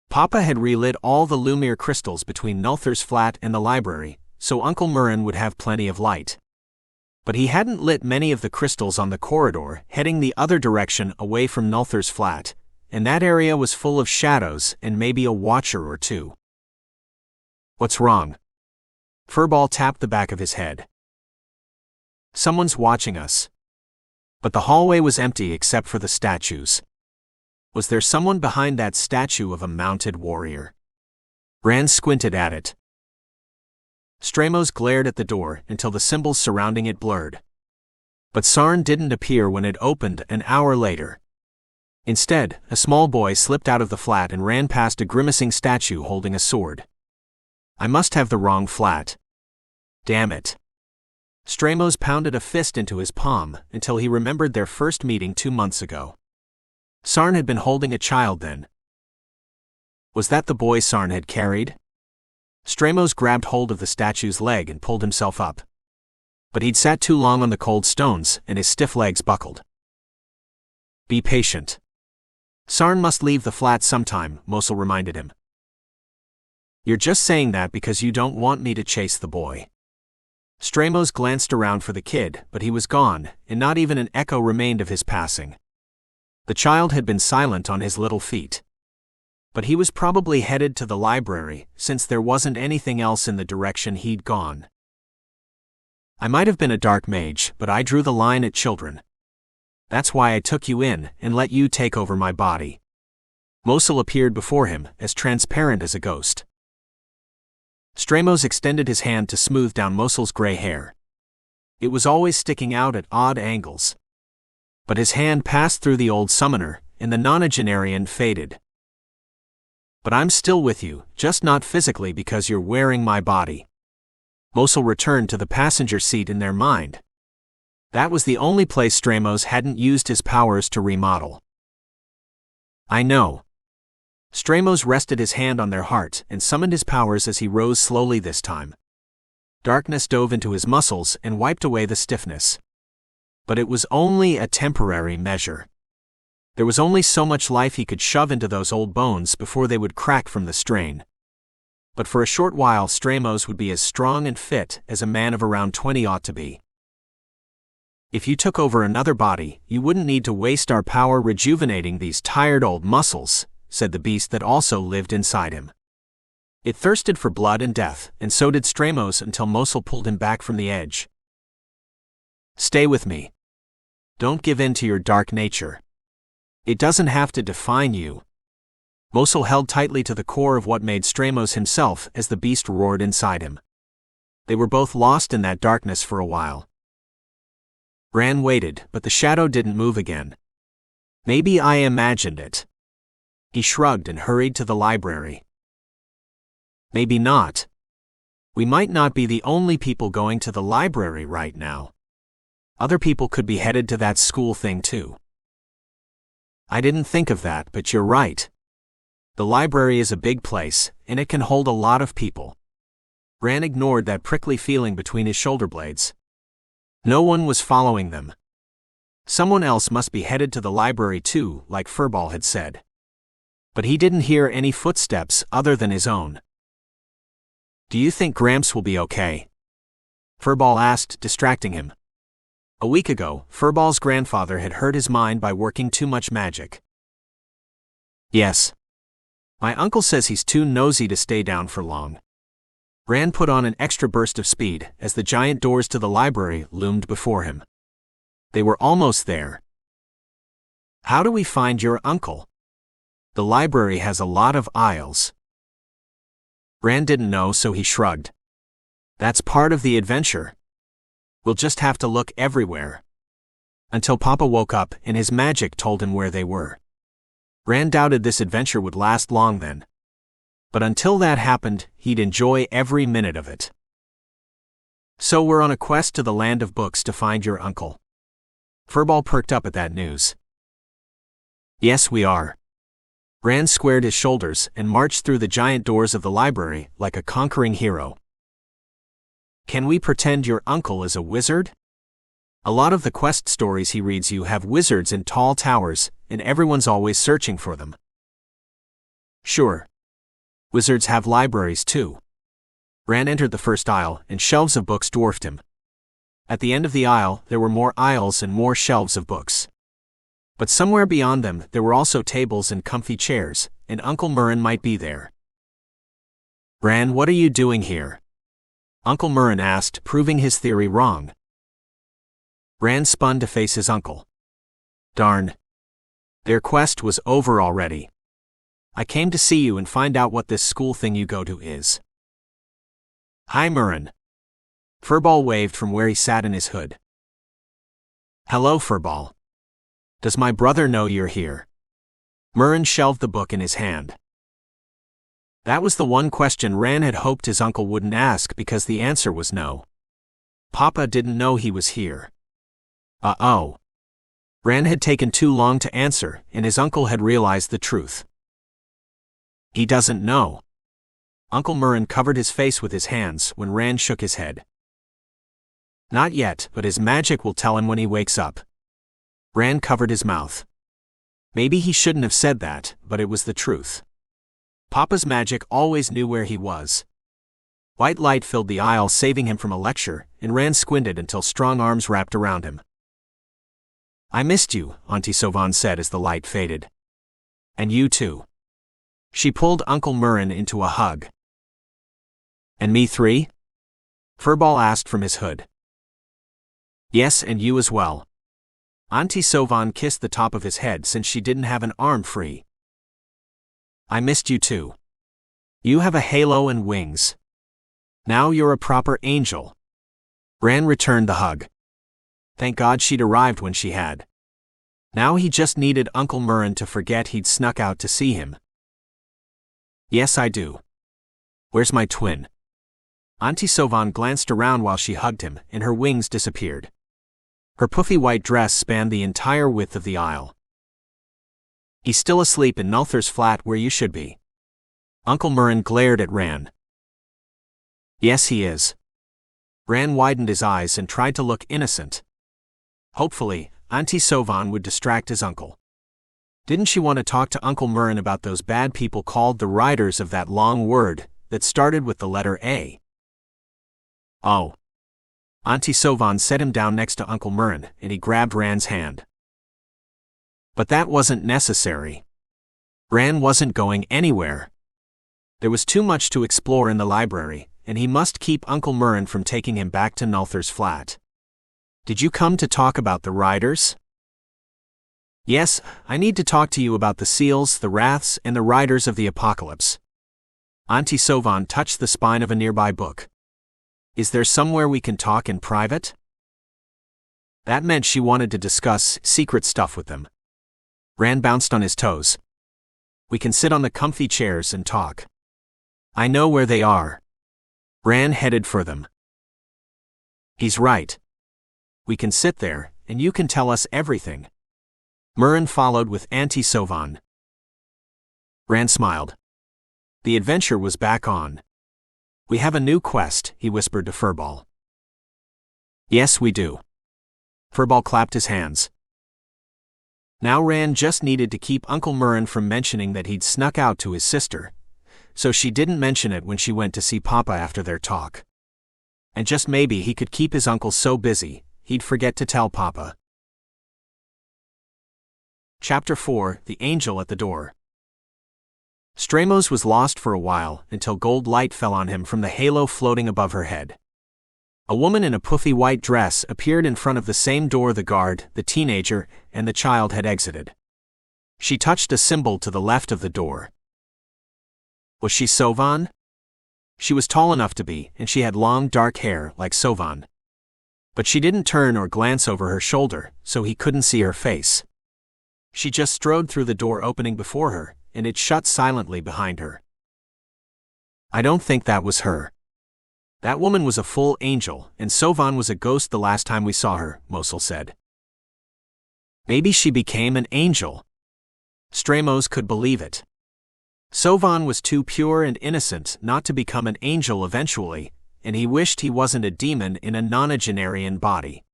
Papa had relit all the Lumiere crystals between Nulthur's flat and the library, so Uncle Murrin would have plenty of light. But he hadn't lit many of the crystals on the corridor, heading the other direction away from Nulthur's flat, and that area was full of shadows and maybe a watcher or two. What's wrong? Furball tapped the back of his head. Someone's watching us. But the hallway was empty except for the statues. Was there someone behind that statue of a mounted warrior? Rand squinted at it. Stramos glared at the door until the symbols surrounding it blurred. But Sarn didn't appear when it opened an hour later. Instead, a small boy slipped out of the flat and ran past a grimacing statue holding a sword. I must have the wrong flat. Damn it. Stramos pounded a fist into his palm until he remembered their first meeting 2 months ago. Sarn had been holding a child then. Was that the boy Sarn had carried? Stramos grabbed hold of the statue's leg and pulled himself up. But he'd sat too long on the cold stones and his stiff legs buckled. Be patient. Sarn must leave the flat sometime, Mosul reminded him. You're just saying that because you don't want me to chase the boy. Stramos glanced around for the kid, but he was gone, and not even an echo remained of his passing. The child had been silent on his little feet. But he was probably headed to the library, since there wasn't anything else in the direction he'd gone. I might have been a dark mage, but I drew the line at children. That's why I took you in and let you take over my body. Mosul appeared before him, as transparent as a ghost. Stramos extended his hand to smooth down Mosul's gray hair. It was always sticking out at odd angles. But his hand passed through the old summoner, and the nonagenarian faded. But I'm still with you, just not physically because you're wearing my body. Mosul returned to the passenger seat in their mind. That was the only place Stramos hadn't used his powers to remodel. I know. Stramos rested his hand on their heart and summoned his powers as he rose slowly this time. Darkness dove into his muscles and wiped away the stiffness. But it was only a temporary measure. There was only so much life he could shove into those old bones before they would crack from the strain. But for a short while Stramos would be as strong and fit as a man of around 20 ought to be. If you took over another body, you wouldn't need to waste our power rejuvenating these tired old muscles, said the beast that also lived inside him. It thirsted for blood and death, and so did Stramos until Mosul pulled him back from the edge. Stay with me. Don't give in to your dark nature. It doesn't have to define you. Mosul held tightly to the core of what made Stramos himself as the beast roared inside him. They were both lost in that darkness for a while. Rand waited, but the shadow didn't move again. Maybe I imagined it. He shrugged and hurried to the library. Maybe not. We might not be the only people going to the library right now. Other people could be headed to that school thing too. I didn't think of that, but you're right. The library is a big place, and it can hold a lot of people. Rand ignored that prickly feeling between his shoulder blades. No one was following them. Someone else must be headed to the library too, like Furball had said. But he didn't hear any footsteps other than his own. Do you think Gramps will be okay? Furball asked, distracting him. A week ago, Furball's grandfather had hurt his mind by working too much magic. Yes. My uncle says he's too nosy to stay down for long. Rand put on an extra burst of speed as the giant doors to the library loomed before him. They were almost there. How do we find your uncle? The library has a lot of aisles. Rand didn't know, so he shrugged. That's part of the adventure. We'll just have to look everywhere. Until Papa woke up and his magic told him where they were. Rand doubted this adventure would last long then. But until that happened, he'd enjoy every minute of it. So we're on a quest to the land of books to find your uncle. Furball perked up at that news. Yes, we are. Rand squared his shoulders and marched through the giant doors of the library like a conquering hero. Can we pretend your uncle is a wizard? A lot of the quest stories he reads you have wizards in tall towers, and everyone's always searching for them. Sure. Wizards have libraries too. Rand entered the first aisle, and shelves of books dwarfed him. At the end of the aisle, there were more aisles and more shelves of books. But somewhere beyond them, there were also tables and comfy chairs, and Uncle Murren might be there. "Ran, what are you doing here?" Uncle Murren asked, proving his theory wrong. Ran spun to face his uncle. "Darn. Their quest was over already. I came to see you and find out what this school thing you go to is." "Hi, Murren." Furball waved from where he sat in his hood. "Hello, Furball. Does my brother know you're here?" Murren shelved the book in his hand. That was the one question Ran had hoped his uncle wouldn't ask because the answer was no. Papa didn't know he was here. Uh-oh. Ran had taken too long to answer, and his uncle had realized the truth. He doesn't know. Uncle Murren covered his face with his hands when Ran shook his head. Not yet, but his magic will tell him when he wakes up. Ran covered his mouth. Maybe he shouldn't have said that, but it was the truth. Papa's magic always knew where he was. White light filled the aisle, saving him from a lecture, and Ran squinted until strong arms wrapped around him. "I missed you," Auntie Sovan said as the light faded. "And you too." She pulled Uncle Murren into a hug. "And me three?" Furball asked from his hood. "Yes, and you as well." Auntie Sovan kissed the top of his head since she didn't have an arm free. "I missed you too. You have a halo and wings. Now you're a proper angel." Ran returned the hug. Thank God she'd arrived when she had. Now he just needed Uncle Murren to forget he'd snuck out to see him. "Yes, I do. Where's my twin?" Auntie Sovan glanced around while she hugged him, and her wings disappeared. Her puffy white dress spanned the entire width of the aisle. "He's still asleep in Nulther's flat where you should be." Uncle Murren glared at Ran. "Yes, he is." Ran widened his eyes and tried to look innocent. Hopefully, Auntie Sovan would distract his uncle. Didn't she want to talk to Uncle Murren about those bad people called the writers of that long word that started with the letter A? "Oh." Auntie Sovan set him down next to Uncle Murren, and he grabbed Ran's hand. But that wasn't necessary. Ran wasn't going anywhere. There was too much to explore in the library, and he must keep Uncle Murren from taking him back to Nulther's flat. "Did you come to talk about the riders?" "Yes, I need to talk to you about the seals, the wraths, and the riders of the apocalypse." Auntie Sovan touched the spine of a nearby book. "Is there somewhere we can talk in private?" That meant she wanted to discuss secret stuff with them. Ran bounced on his toes. "We can sit on the comfy chairs and talk. I know where they are." Ran headed for them. "He's right. We can sit there, and you can tell us everything." Murren followed with Auntie Sovan. Ran smiled. The adventure was back on. "We have a new quest," he whispered to Furball. "Yes, we do." Furball clapped his hands. Now Ran just needed to keep Uncle Murren from mentioning that he'd snuck out to his sister, so she didn't mention it when she went to see Papa after their talk. And just maybe he could keep his uncle so busy, he'd forget to tell Papa. Chapter 4: The Angel at the Door. Stramos was lost for a while until gold light fell on him from the halo floating above her head. A woman in a puffy white dress appeared in front of the same door the guard, the teenager, and the child had exited. She touched a symbol to the left of the door. Was she Sovan? She was tall enough to be, and she had long dark hair like Sovan. But she didn't turn or glance over her shoulder, so he couldn't see her face. She just strode through the door opening before her, and it shut silently behind her. "I don't think that was her. That woman was a full angel, and Sovan was a ghost the last time we saw her," Mosul said. Maybe she became an angel. Stramos could believe it. Sovan was too pure and innocent not to become an angel eventually, and he wished he wasn't a demon in a nonagenarian body.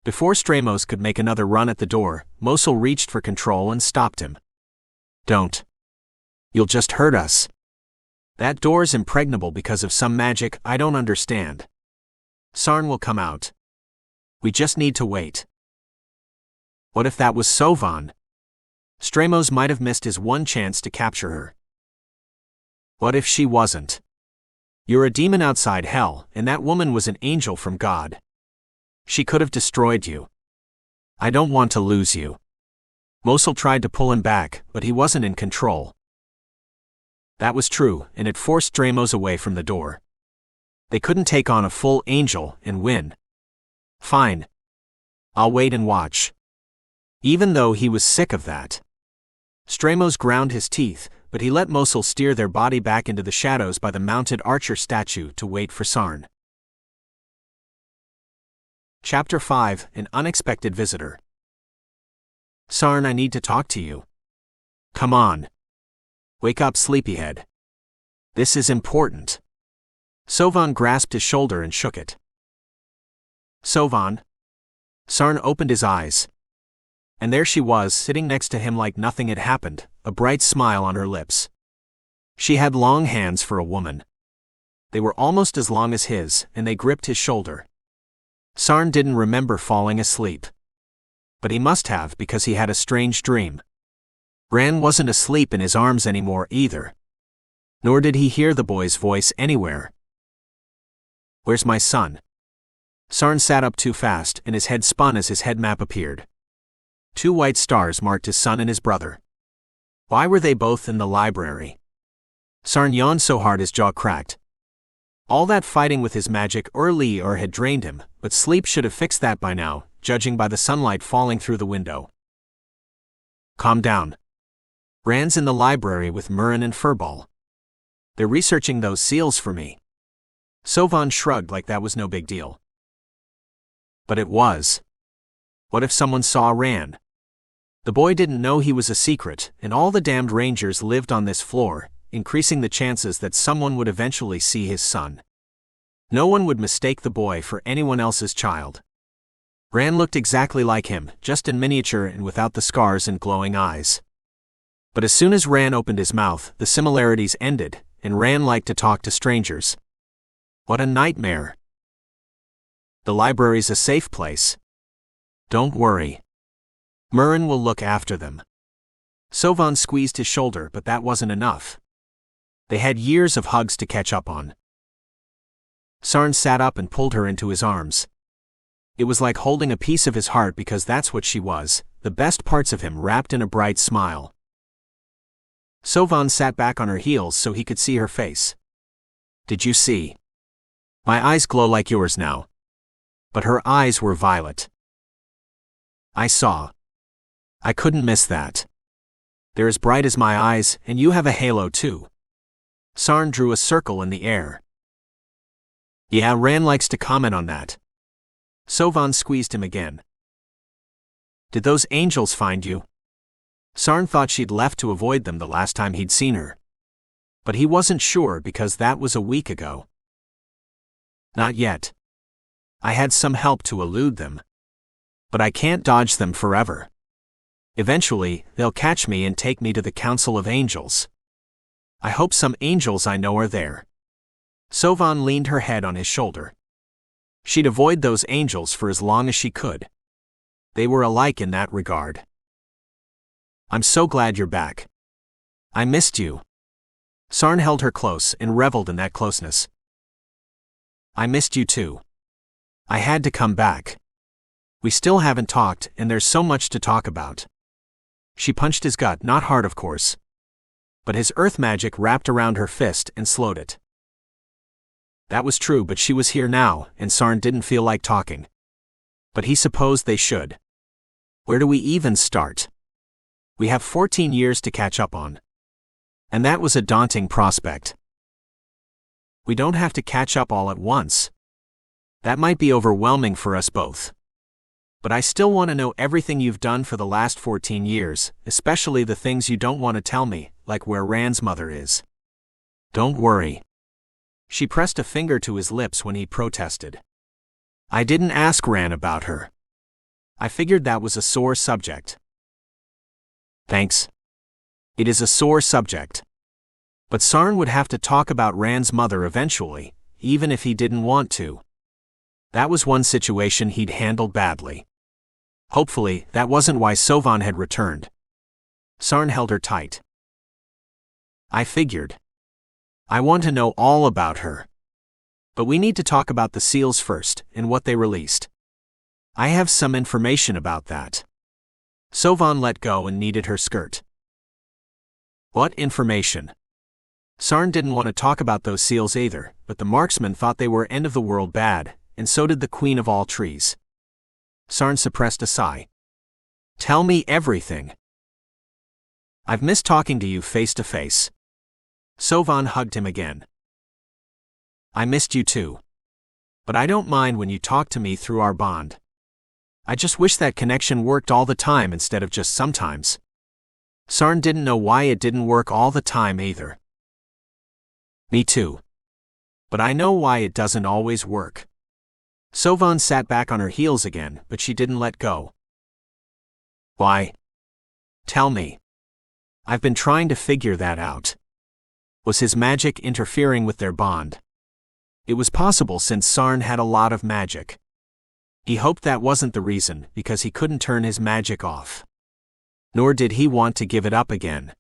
Before Stramos could make another run at the door, Mosul reached for control and stopped him. "Don't. You'll just hurt us. That door's impregnable because of some magic I don't understand." Sarn will come out. We just need to wait. What if that was Sovan? Stramos might have missed his one chance to capture her. What if she wasn't? You're a demon outside hell, and that woman was an angel from God. She could have destroyed you. I don't want to lose you. Mosul tried to pull him back, but he wasn't in control. That was true, and it forced Stramos away from the door. They couldn't take on a full angel and win. Fine. I'll wait and watch. Even though he was sick of that. Stramos ground his teeth, but he let Mosul steer their body back into the shadows by the mounted archer statue to wait for Sarn. Chapter 5: An Unexpected Visitor. Sarn, I need to talk to you. Come on. Wake up, sleepyhead. This is important. Sovan grasped his shoulder and shook it. Sovan. Sarn opened his eyes. And there she was, sitting next to him like nothing had happened, a bright smile on her lips. She had long hands for a woman. They were almost as long as his, and they gripped his shoulder. Sarn didn't remember falling asleep. But he must have, because he had a strange dream. Ran wasn't asleep in his arms anymore either. Nor did he hear the boy's voice anywhere. Where's my son? Sarn sat up too fast, and his head spun as his head map appeared. 2 white stars marked his son and his brother. Why were they both in the library? Sarn yawned so hard his jaw cracked. All that fighting with his magic had drained him, but sleep should have fixed that by now, judging by the sunlight falling through the window. Calm down. Rand's in the library with Murren and Furball. They're researching those seals for me. Sovan shrugged like that was no big deal. But it was. What if someone saw Rand? The boy didn't know he was a secret, and all the damned rangers lived on this floor, increasing the chances that someone would eventually see his son. No one would mistake the boy for anyone else's child. Rand looked exactly like him, just in miniature and without the scars and glowing eyes. But as soon as Rand opened his mouth, the similarities ended, and Rand liked to talk to strangers. What a nightmare. The library's a safe place. Don't worry. Murren will look after them. Sovan squeezed his shoulder, but that wasn't enough. They had years of hugs to catch up on. Sarn sat up and pulled her into his arms. It was like holding a piece of his heart, because that's what she was, the best parts of him wrapped in a bright smile. Sovan sat back on her heels so he could see her face. Did you see? My eyes glow like yours now. But her eyes were violet. I saw. I couldn't miss that. They're as bright as my eyes, and you have a halo too. Sarn drew a circle in the air. Yeah, Rand likes to comment on that. Sovan squeezed him again. Did those angels find you? Sarn thought she'd left to avoid them the last time he'd seen her. But he wasn't sure, because that was a week ago. Not yet. I had some help to elude them. But I can't dodge them forever. Eventually, they'll catch me and take me to the Council of Angels. I hope some angels I know are there. Sovan leaned her head on his shoulder. She'd avoid those angels for as long as she could. They were alike in that regard. I'm so glad you're back. I missed you. Sarn held her close and reveled in that closeness. I missed you too. I had to come back. We still haven't talked, and there's so much to talk about. She punched his gut, not hard of course. But his earth magic wrapped around her fist and slowed it. That was true, but she was here now, and Sarn didn't feel like talking. But he supposed they should. Where do we even start? We have 14 years to catch up on. And that was a daunting prospect. We don't have to catch up all at once. That might be overwhelming for us both. But I still want to know everything you've done for the last 14 years, especially the things you don't want to tell me, like where Rand's mother is. Don't worry. She pressed a finger to his lips when he protested. I didn't ask Rand about her. I figured that was a sore subject. Thanks. It is a sore subject. But Sarn would have to talk about Rand's mother eventually, even if he didn't want to. That was one situation he'd handled badly. Hopefully, that wasn't why Sovan had returned. Sarn held her tight. I figured. I want to know all about her. But we need to talk about the seals first, and what they released. I have some information about that. Sovan let go and kneaded her skirt. What information? Sarn didn't want to talk about those seals either, but the marksman thought they were end-of-the-world bad, and so did the queen of all trees. Sarn suppressed a sigh. Tell me everything. I've missed talking to you face to face. Sovan hugged him again. I missed you too. But I don't mind when you talk to me through our bond. I just wish that connection worked all the time instead of just sometimes. Sarn didn't know why it didn't work all the time either. Me too. But I know why it doesn't always work. Sovan sat back on her heels again, but she didn't let go. Why? Tell me. I've been trying to figure that out. Was his magic interfering with their bond? It was possible since Sarn had a lot of magic. He hoped that wasn't the reason, because he couldn't turn his magic off. Nor did he want to give it up again.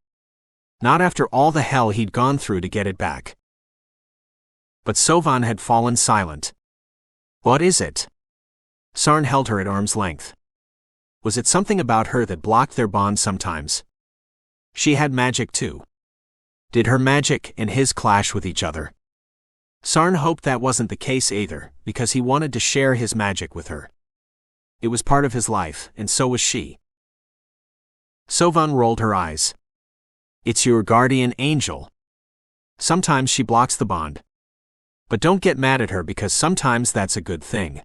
Not after all the hell he'd gone through to get it back. But Sovan had fallen silent. What is it? Sarn held her at arm's length. Was it something about her that blocked their bond sometimes? She had magic too. Did her magic and his clash with each other? Sarn hoped that wasn't the case either, because he wanted to share his magic with her. It was part of his life, and so was she. Sovan rolled her eyes. It's your guardian angel. Sometimes she blocks the bond. But don't get mad at her because sometimes that's a good thing.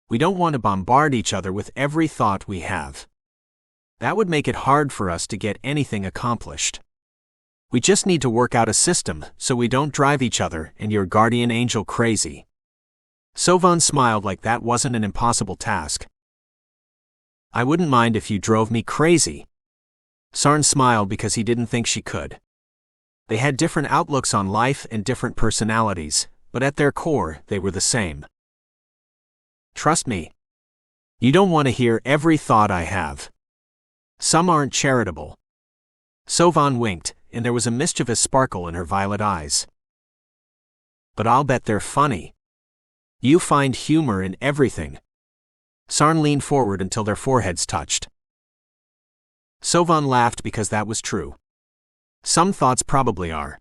We don't want to bombard each other with every thought we have. That would make it hard for us to get anything accomplished. We just need to work out a system so we don't drive each other and your guardian angel crazy. Sovan smiled like that wasn't an impossible task. I wouldn't mind if you drove me crazy. Sarn smiled because he didn't think she could. They had different outlooks on life and different personalities, but at their core, they were the same. Trust me. You don't want to hear every thought I have. Some aren't charitable. Sovan winked, and there was a mischievous sparkle in her violet eyes. But I'll bet they're funny. You find humor in everything. Sarn leaned forward until their foreheads touched. Sovan laughed because that was true. Some thoughts probably are.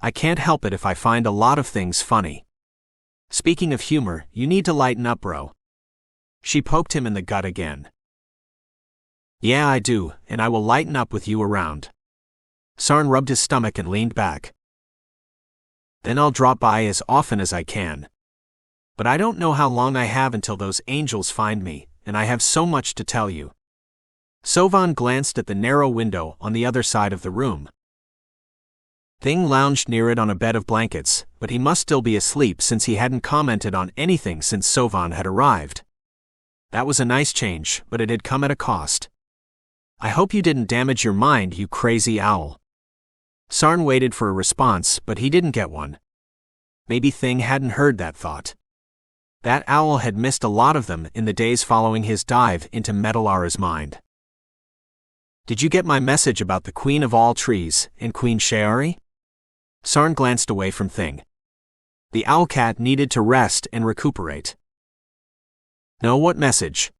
I can't help it if I find a lot of things funny. Speaking of humor, you need to lighten up, bro. She poked him in the gut again. Yeah, I do, and I will lighten up with you around. Sarn rubbed his stomach and leaned back. Then I'll drop by as often as I can. But I don't know how long I have until those angels find me, and I have so much to tell you. Sovan glanced at the narrow window on the other side of the room. Thing lounged near it on a bed of blankets, but he must still be asleep since he hadn't commented on anything since Sovan had arrived. That was a nice change, but it had come at a cost. I hope you didn't damage your mind, you crazy owl. Sarn waited for a response, but he didn't get one. Maybe Thing hadn't heard that thought. That owl had missed a lot of them in the days following his dive into Metalara's mind. Did you get my message about the Queen of all trees and Queen Sheari? Sarn glanced away from Thing. The owlcat needed to rest and recuperate. No, what message?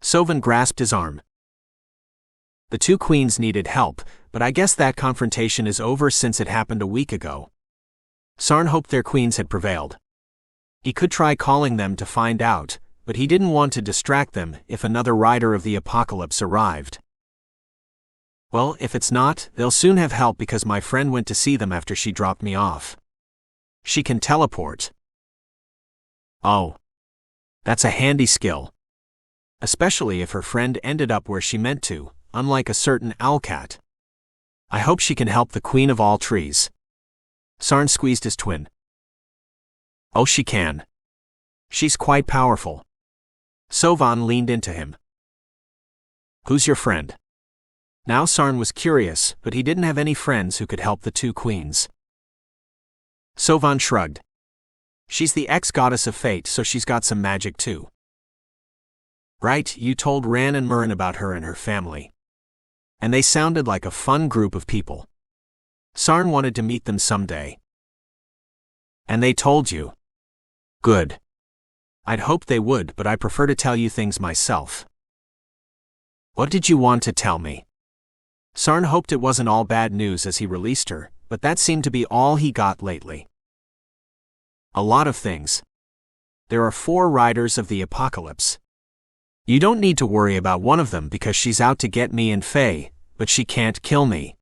Sovan grasped his arm. The two queens needed help, but I guess that confrontation is over since it happened a week ago. Sarn hoped their queens had prevailed. He could try calling them to find out, but he didn't want to distract them if another rider of the apocalypse arrived. Well, if it's not, they'll soon have help because my friend went to see them after she dropped me off. She can teleport. Oh. That's a handy skill. Especially if her friend ended up where she meant to, unlike a certain owlcat. I hope she can help the Queen of all trees. Sarn squeezed his twin. Oh, she can. She's quite powerful. Sovan leaned into him. Who's your friend? Now Sarn was curious, but he didn't have any friends who could help the two queens. Sovan shrugged. She's the ex-goddess of fate, so she's got some magic too. Right, you told Ran and Murren about her and her family. And they sounded like a fun group of people. Sarn wanted to meet them someday. And they told you. Good. I'd hoped they would, but I prefer to tell you things myself. What did you want to tell me? Sarn hoped it wasn't all bad news as he released her, but that seemed to be all he got lately. A lot of things. There are 4 riders of the apocalypse. You don't need to worry about one of them because she's out to get me and Faye, but she can't kill me.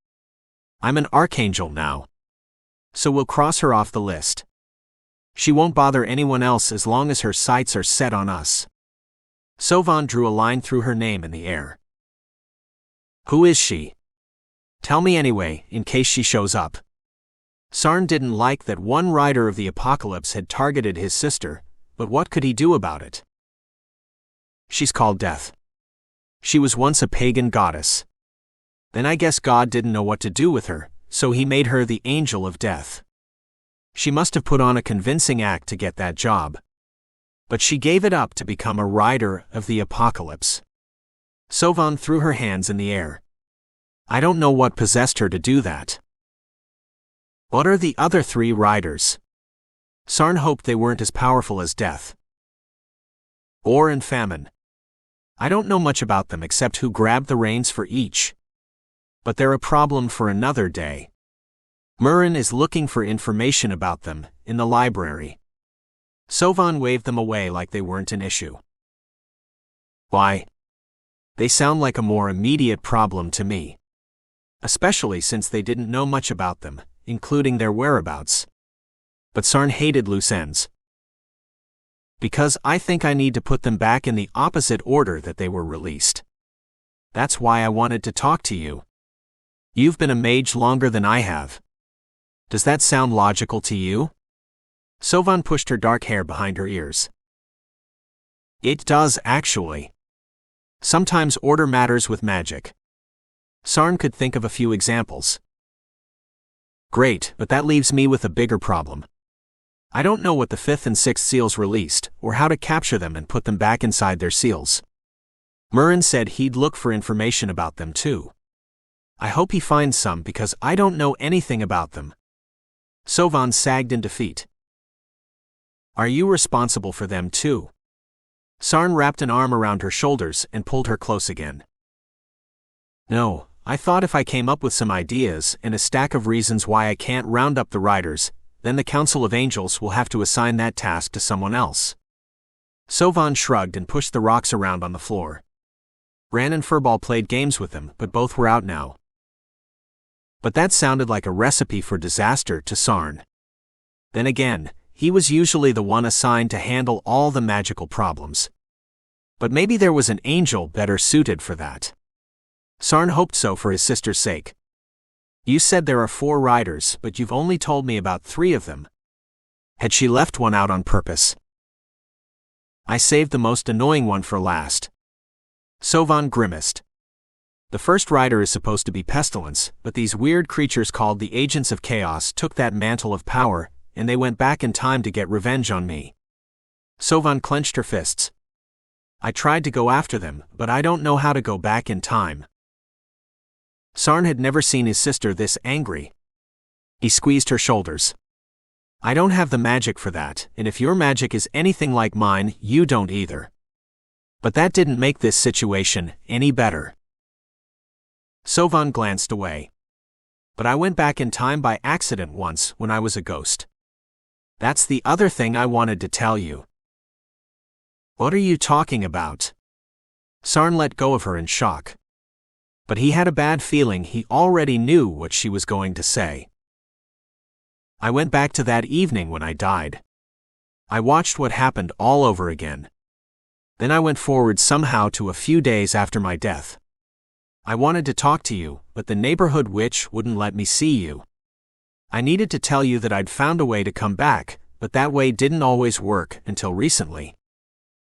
I'm an archangel now. So we'll cross her off the list. She won't bother anyone else as long as her sights are set on us. Sovan drew a line through her name in the air. Who is she? Tell me anyway, in case she shows up. Sarn didn't like that one rider of the apocalypse had targeted his sister, but what could he do about it? She's called Death. She was once a pagan goddess. Then I guess God didn't know what to do with her, so he made her the Angel of Death. She must have put on a convincing act to get that job. But she gave it up to become a rider of the apocalypse. Sovan threw her hands in the air. I don't know what possessed her to do that. What are the other 3 riders? Sarn hoped they weren't as powerful as Death. War and Famine. I don't know much about them except who grabbed the reins for each. But they're a problem for another day. Murren is looking for information about them, in the library. Sovan waved them away like they weren't an issue. Why? They sound like a more immediate problem to me. Especially since they didn't know much about them, including their whereabouts. But Sarn hated loose ends. Because I think I need to put them back in the opposite order that they were released. That's why I wanted to talk to you. You've been a mage longer than I have. Does that sound logical to you? Sovan pushed her dark hair behind her ears. It does, actually. Sometimes order matters with magic. Sarn could think of a few examples. Great, but that leaves me with a bigger problem. I don't know what the 5th and 6th seals released, or how to capture them and put them back inside their seals. Murren said he'd look for information about them too. I hope he finds some because I don't know anything about them. Sovan sagged in defeat. Are you responsible for them too? Sarn wrapped an arm around her shoulders and pulled her close again. No, I thought if I came up with some ideas and a stack of reasons why I can't round up the riders, then the Council of Angels will have to assign that task to someone else. Sovan shrugged and pushed the rocks around on the floor. Ran and Furball played games with them, but both were out now. But that sounded like a recipe for disaster to Sarn. Then again, he was usually the one assigned to handle all the magical problems. But maybe there was an angel better suited for that. Sarn hoped so for his sister's sake. You said there are 4 riders, but you've only told me about 3 of them. Had she left one out on purpose? I saved the most annoying one for last. Sovan grimaced. The first rider is supposed to be Pestilence, but these weird creatures called the Agents of Chaos took that mantle of power, and they went back in time to get revenge on me. Sovan clenched her fists. I tried to go after them, but I don't know how to go back in time. Sarn had never seen his sister this angry. He squeezed her shoulders. I don't have the magic for that, and if your magic is anything like mine, you don't either. But that didn't make this situation any better. Sovan glanced away. But I went back in time by accident once when I was a ghost. That's the other thing I wanted to tell you. What are you talking about? Sarn let go of her in shock. But he had a bad feeling he already knew what she was going to say. I went back to that evening when I died. I watched what happened all over again. Then I went forward somehow to a few days after my death. I wanted to talk to you, but the neighborhood witch wouldn't let me see you. I needed to tell you that I'd found a way to come back, but that way didn't always work until recently.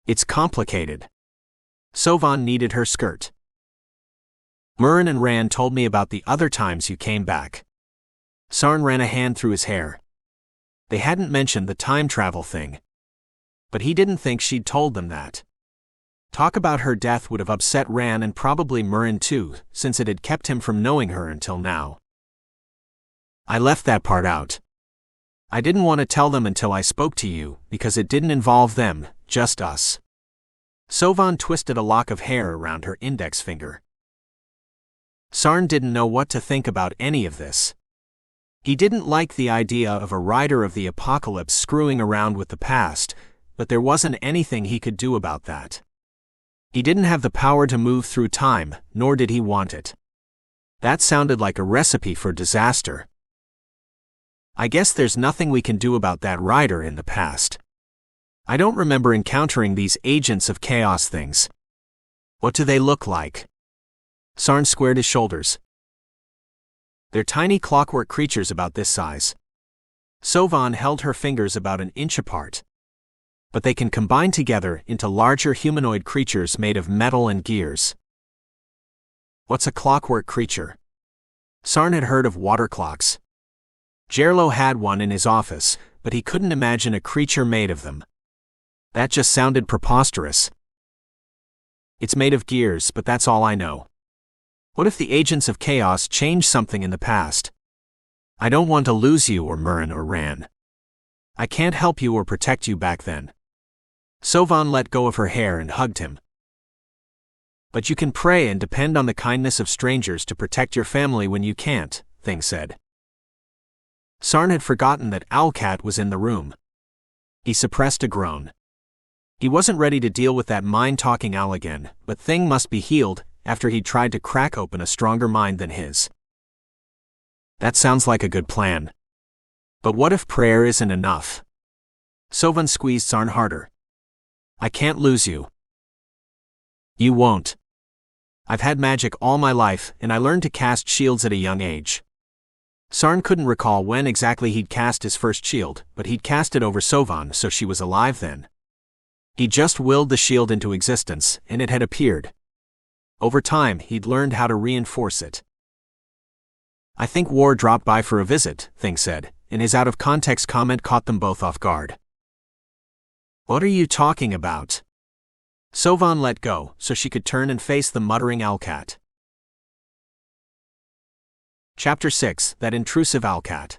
It's complicated. Sovan kneaded her skirt. Murren and Ran told me about the other times you came back. Sarn ran a hand through his hair. They hadn't mentioned the time travel thing. But he didn't think she'd told them that. Talk about her death would have upset Ran and probably Murrin too, since it had kept him from knowing her until now. I left that part out. I didn't want to tell them until I spoke to you, because it didn't involve them, just us. Sovan twisted a lock of hair around her index finger. Sarn didn't know what to think about any of this. He didn't like the idea of a rider of the apocalypse screwing around with the past, but there wasn't anything he could do about that. He didn't have the power to move through time, nor did he want it. That sounded like a recipe for disaster. I guess there's nothing we can do about that rider in the past. I don't remember encountering these agents of chaos things. What do they look like? Sarn squared his shoulders. They're tiny clockwork creatures about this size. Sovan held her fingers about an inch apart. But they can combine together into larger humanoid creatures made of metal and gears. What's a clockwork creature? Sarn had heard of water clocks. Gerlo had one in his office, but he couldn't imagine a creature made of them. That just sounded preposterous. It's made of gears, but that's all I know. What if the agents of chaos changed something in the past? I don't want to lose you or Murrin or Ran. I can't help you or protect you back then. Sovan let go of her hair and hugged him. But you can pray and depend on the kindness of strangers to protect your family when you can't, Thing said. Sarn had forgotten that Owlcat was in the room. He suppressed a groan. He wasn't ready to deal with that mind-talking owl again, but Thing must be healed after he'd tried to crack open a stronger mind than his. That sounds like a good plan. But what if prayer isn't enough? Sovan squeezed Sarn harder. I can't lose you. You won't. I've had magic all my life, and I learned to cast shields at a young age. Sarn couldn't recall when exactly he'd cast his first shield, but he'd cast it over Sovan, so she was alive then. He just willed the shield into existence, and it had appeared. Over time, he'd learned how to reinforce it. I think War dropped by for a visit, Thing said, and his out-of-context comment caught them both off guard. What are you talking about? Sovan let go, so she could turn and face the muttering Owlcat. Chapter 6, That Intrusive Owlcat.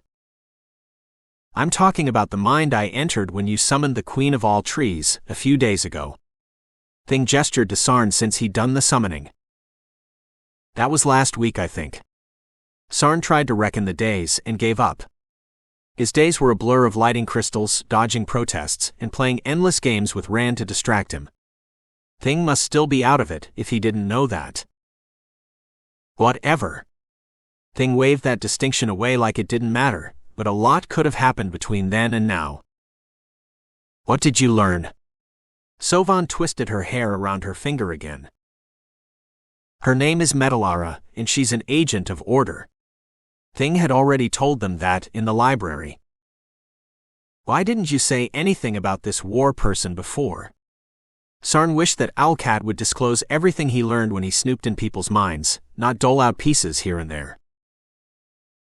I'm talking about the mind I entered when you summoned the Queen of all Trees, a few days ago. Thing gestured to Sarn since he'd done the summoning. That was last week, I think. Sarn tried to reckon the days and gave up. His days were a blur of lighting crystals, dodging protests, and playing endless games with Ran to distract him. Thing must still be out of it if he didn't know that. Whatever. Thing waved that distinction away like it didn't matter, but a lot could have happened between then and now. What did you learn? Sovan twisted her hair around her finger again. Her name is Metalara, and she's an agent of order. Thing had already told them that in the library. Why didn't you say anything about this war person before? Sarn wished that Owlcat would disclose everything he learned when he snooped in people's minds, not dole out pieces here and there.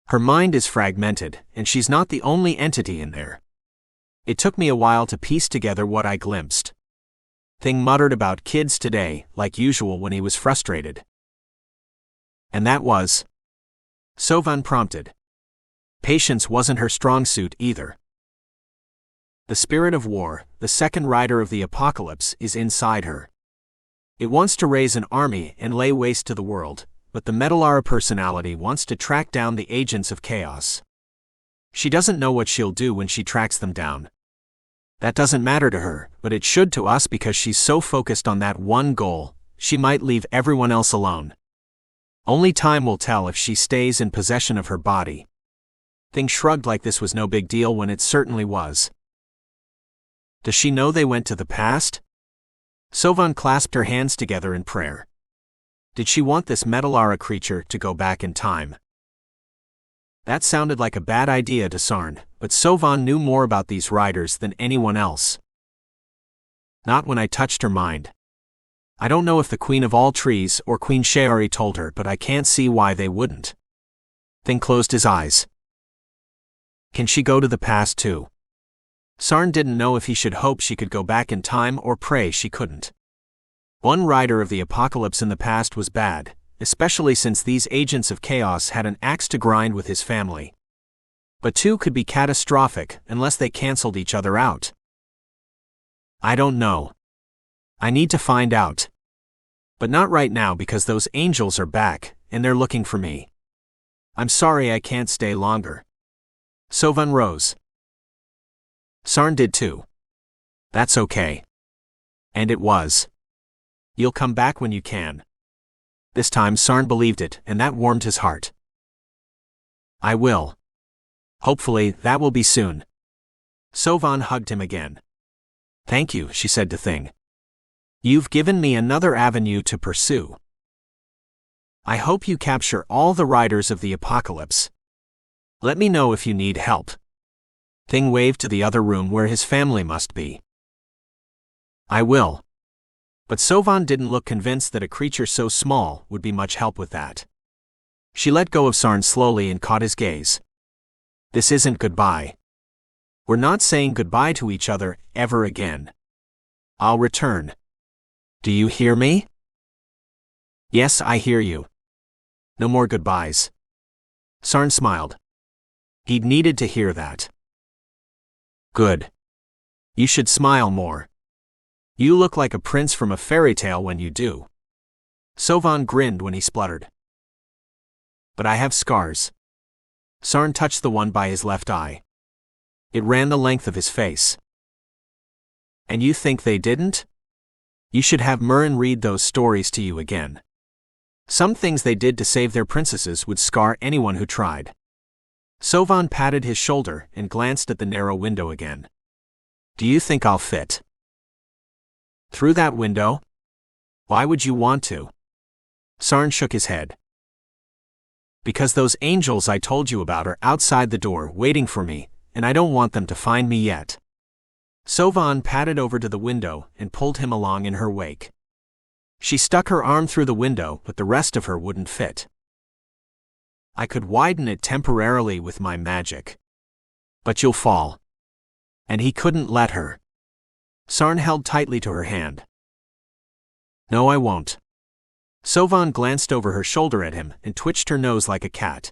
Her mind is fragmented, and she's not the only entity in there. It took me a while to piece together what I glimpsed. Thing muttered about kids today, like usual when he was frustrated. And that was? Sovan prompted. Patience wasn't her strong suit either. The spirit of war, the second rider of the apocalypse, is inside her. It wants to raise an army and lay waste to the world, but the Metalara personality wants to track down the agents of chaos. She doesn't know what she'll do when she tracks them down. That doesn't matter to her, but it should to us because she's so focused on that one goal, she might leave everyone else alone. Only time will tell if she stays in possession of her body. Thing shrugged like this was no big deal when it certainly was. Does she know they went to the past? Sovan clasped her hands together in prayer. Did she want this Metalara creature to go back in time? That sounded like a bad idea to Sarn, but Sovan knew more about these riders than anyone else. Not when I touched her mind. I don't know if the Queen of all Trees or Queen Sheari told her, but I can't see why they wouldn't. Thing closed his eyes. Can she go to the past too? Sarn didn't know if he should hope she could go back in time or pray she couldn't. One rider of the apocalypse in the past was bad, especially since these agents of chaos had an axe to grind with his family. But two could be catastrophic unless they canceled each other out. I don't know. I need to find out. But not right now because those angels are back, and they're looking for me. I'm sorry I can't stay longer. Sovan rose. Sarn did too. That's okay. And it was. You'll come back when you can. This time Sarn believed it, and that warmed his heart. I will. Hopefully, that will be soon. Sovan hugged him again. Thank you, she said to Thing. You've given me another avenue to pursue. I hope you capture all the riders of the apocalypse. Let me know if you need help. Thing waved to the other room where his family must be. I will. But Sovan didn't look convinced that a creature so small would be much help with that. She let go of Sarn slowly and caught his gaze. This isn't goodbye. We're not saying goodbye to each other ever again. I'll return. Do you hear me? Yes, I hear you. No more goodbyes. Sarn smiled. He'd needed to hear that. Good. You should smile more. You look like a prince from a fairy tale when you do. Sovan grinned when he spluttered. But I have scars. Sarn touched the one by his left eye. It ran the length of his face. And you think they didn't? You should have Murren read those stories to you again. Some things they did to save their princesses would scar anyone who tried. Sovan patted his shoulder and glanced at the narrow window again. Do you think I'll fit through that window? Why would you want to? Sarn shook his head. Because those angels I told you about are outside the door waiting for me, and I don't want them to find me yet. Sovan padded over to the window and pulled him along in her wake. She stuck her arm through the window, but the rest of her wouldn't fit. I could widen it temporarily with my magic. But you'll fall. And he couldn't let her. Sarn held tightly to her hand. No, I won't. Sovan glanced over her shoulder at him and twitched her nose like a cat.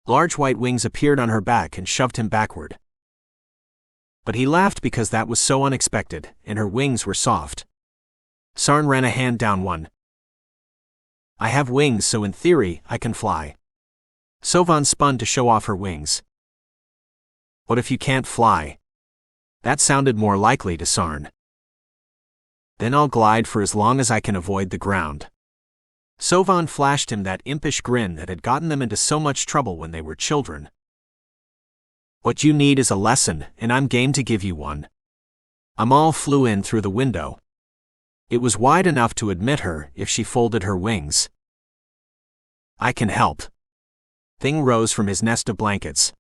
Large white wings appeared on her back and shoved him backward. But he laughed because that was so unexpected, and her wings were soft. Sarn ran a hand down one. I have wings, so in theory, I can fly. Sovan spun to show off her wings. What if you can't fly? That sounded more likely to Sarn. Then I'll glide for as long as I can avoid the ground. Sovan flashed him that impish grin that had gotten them into so much trouble when they were children. What you need is a lesson, and I'm game to give you one. Amal flew in through the window. It was wide enough to admit her if she folded her wings. I can help. Thing rose from his nest of blankets.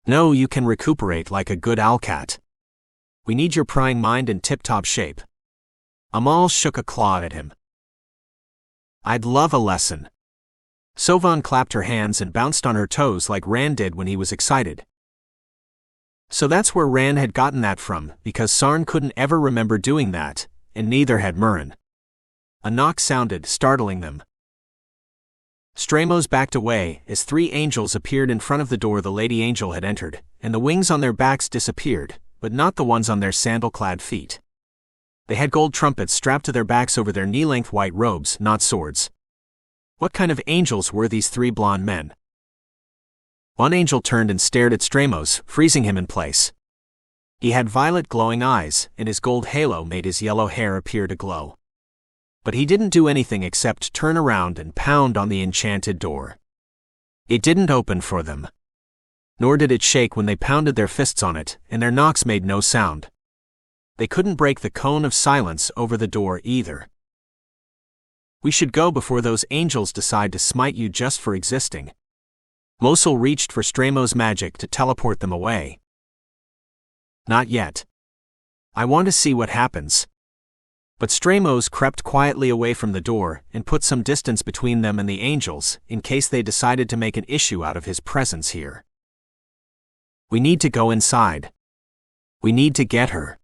No, you can recuperate like a good owlcat. We need your prying mind in tip-top shape. Amal shook a claw at him. I'd love a lesson. Sovan clapped her hands and bounced on her toes like Rand did when he was excited. So that's where Rand had gotten that from, because Sarn couldn't ever remember doing that, and neither had Murren. A knock sounded, startling them. Stramos backed away as three angels appeared in front of the door the Lady Angel had entered, and the wings on their backs disappeared, but not the ones on their sandal-clad feet. They had gold trumpets strapped to their backs over their knee-length white robes, not swords. What kind of angels were these three blonde men? One angel turned and stared at Stramos, freezing him in place. He had violet glowing eyes, and his gold halo made his yellow hair appear to glow. But he didn't do anything except turn around and pound on the enchanted door. It didn't open for them. Nor did it shake when they pounded their fists on it, and their knocks made no sound. They couldn't break the cone of silence over the door either. We should go before those angels decide to smite you just for existing. Mosul reached for Stramos' magic to teleport them away. Not yet. I want to see what happens. But Stramos crept quietly away from the door and put some distance between them and the angels in case they decided to make an issue out of his presence here. We need to go inside. We need to get her.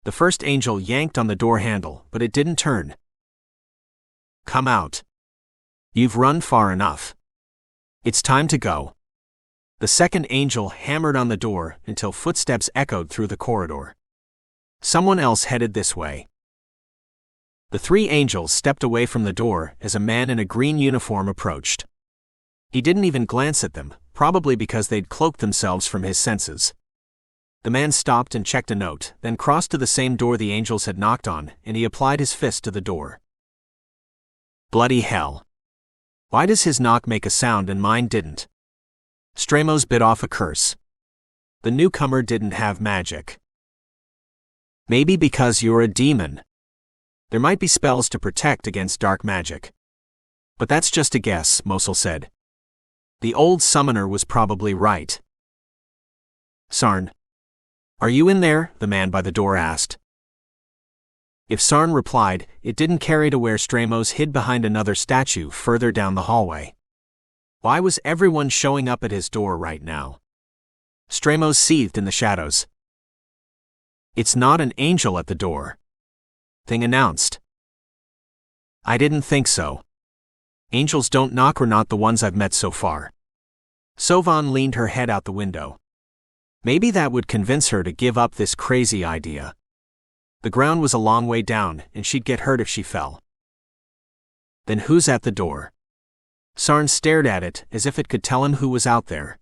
The first angel yanked on the door handle, but it didn't turn. Come out. You've run far enough. It's time to go. The second angel hammered on the door until footsteps echoed through the corridor. Someone else headed this way. The three angels stepped away from the door as a man in a green uniform approached. He didn't even glance at them, probably because they'd cloaked themselves from his senses. The man stopped and checked a note, then crossed to the same door the angels had knocked on, and he applied his fist to the door. Bloody hell. Why does his knock make a sound and mine didn't? Stramos bit off a curse. The newcomer didn't have magic. Maybe because you're a demon. There might be spells to protect against dark magic. But that's just a guess, Mosul said. The old summoner was probably right. Sarn. Are you in there? The man by the door asked. If Sarn replied, it didn't carry to where Stramos hid behind another statue further down the hallway. Why was everyone showing up at his door right now? Stramos seethed in the shadows. It's not an angel at the door. Thing announced. I didn't think so. Angels don't knock, or not the ones I've met so far. Sovan leaned her head out the window. Maybe that would convince her to give up this crazy idea. The ground was a long way down, and she'd get hurt if she fell. Then who's at the door? Sarn stared at it as if it could tell him who was out there.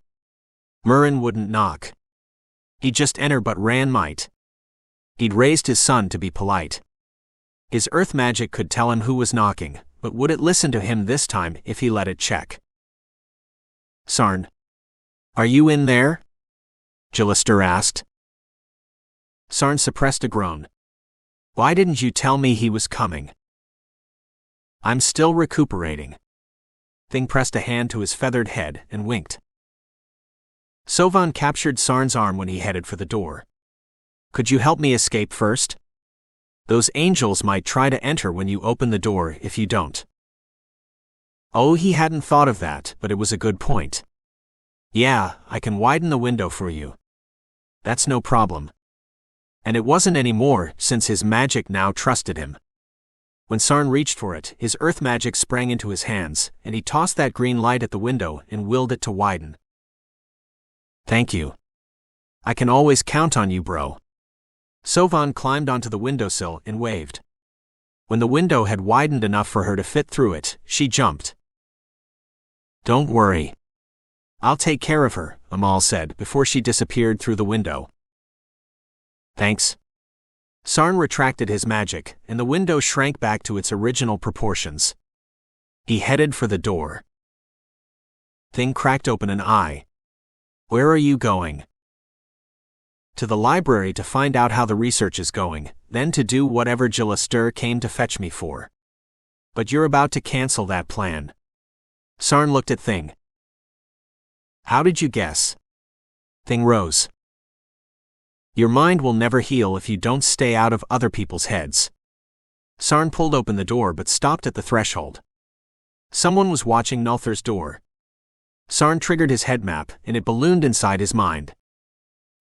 Murrin wouldn't knock. He'd just enter, but Ran might. He'd raised his son to be polite. His earth magic could tell him who was knocking, but would it listen to him this time if he let it check? Sarn. Are you in there? Gilister asked. Sarn suppressed a groan. Why didn't you tell me he was coming? I'm still recuperating. Thing pressed a hand to his feathered head and winked. Sovan captured Sarn's arm when he headed for the door. Could you help me escape first? Those angels might try to enter when you open the door if you don't. Oh, he hadn't thought of that, but it was a good point. Yeah, I can widen the window for you. That's no problem. And it wasn't anymore, since his magic now trusted him. When Sarn reached for it, his earth magic sprang into his hands, and he tossed that green light at the window and willed it to widen. Thank you. I can always count on you, bro. Sovan climbed onto the windowsill and waved. When the window had widened enough for her to fit through it, she jumped. Don't worry. I'll take care of her, Amal said before she disappeared through the window. Thanks. Sarn retracted his magic, and the window shrank back to its original proportions. He headed for the door. Thing cracked open an eye. Where are you going? To the library to find out how the research is going, then to do whatever Gilister came to fetch me for. But you're about to cancel that plan. Sarn looked at Thing. How did you guess? Thing rose. Your mind will never heal if you don't stay out of other people's heads. Sarn pulled open the door but stopped at the threshold. Someone was watching Nulthur's door. Sarn triggered his head map, and it ballooned inside his mind.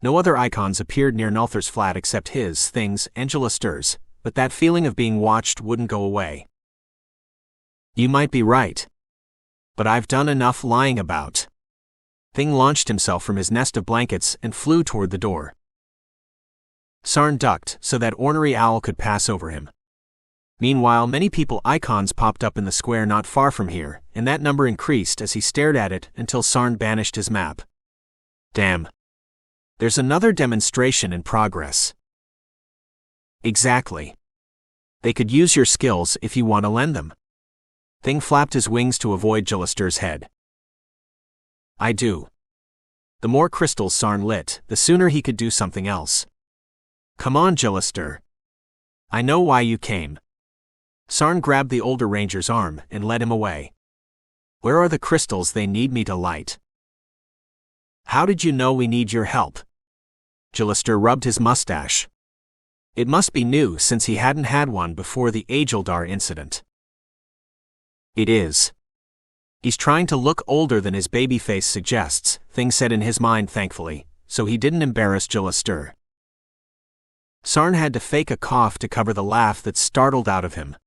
No other icons appeared near Nulthur's flat except his, Thing's, and Gilister's, but that feeling of being watched wouldn't go away. You might be right. But I've done enough lying about. Thing launched himself from his nest of blankets and flew toward the door. Sarn ducked so that ornery owl could pass over him. Meanwhile, many people icons popped up in the square not far from here, and that number increased as he stared at it until Sarn banished his map. Damn. There's another demonstration in progress. Exactly. They could use your skills if you want to lend them. Thing flapped his wings to avoid Gilister's head. I do. The more crystals Sarn lit, the sooner he could do something else. Come on, Gilister. I know why you came. Sarn grabbed the older ranger's arm and led him away. Where are the crystals they need me to light? How did you know we need your help? Gilister rubbed his mustache. It must be new since he hadn't had one before the Ageldar incident. It is. He's trying to look older than his baby face suggests, Thing said in his mind thankfully, so he didn't embarrass Gillister. Sarn had to fake a cough to cover the laugh that startled out of him.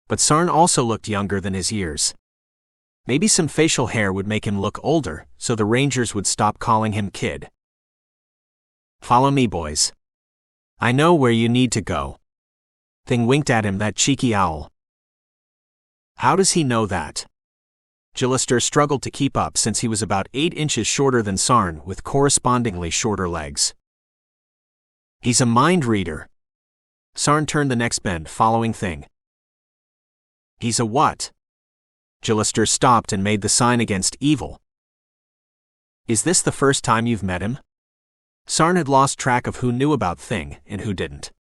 But Sarn also looked younger than his years. Maybe some facial hair would make him look older, so the Rangers would stop calling him kid. Follow me, boys. I know where you need to go. Thing winked at him, that cheeky owl. How does he know that? Gillister struggled to keep up since he was about 8 inches shorter than Sarn with correspondingly shorter legs. He's a mind reader. Sarn turned the next bend, following Thing. He's a what? Gillister stopped and made the sign against evil. Is this the first time you've met him? Sarn had lost track of who knew about Thing and who didn't.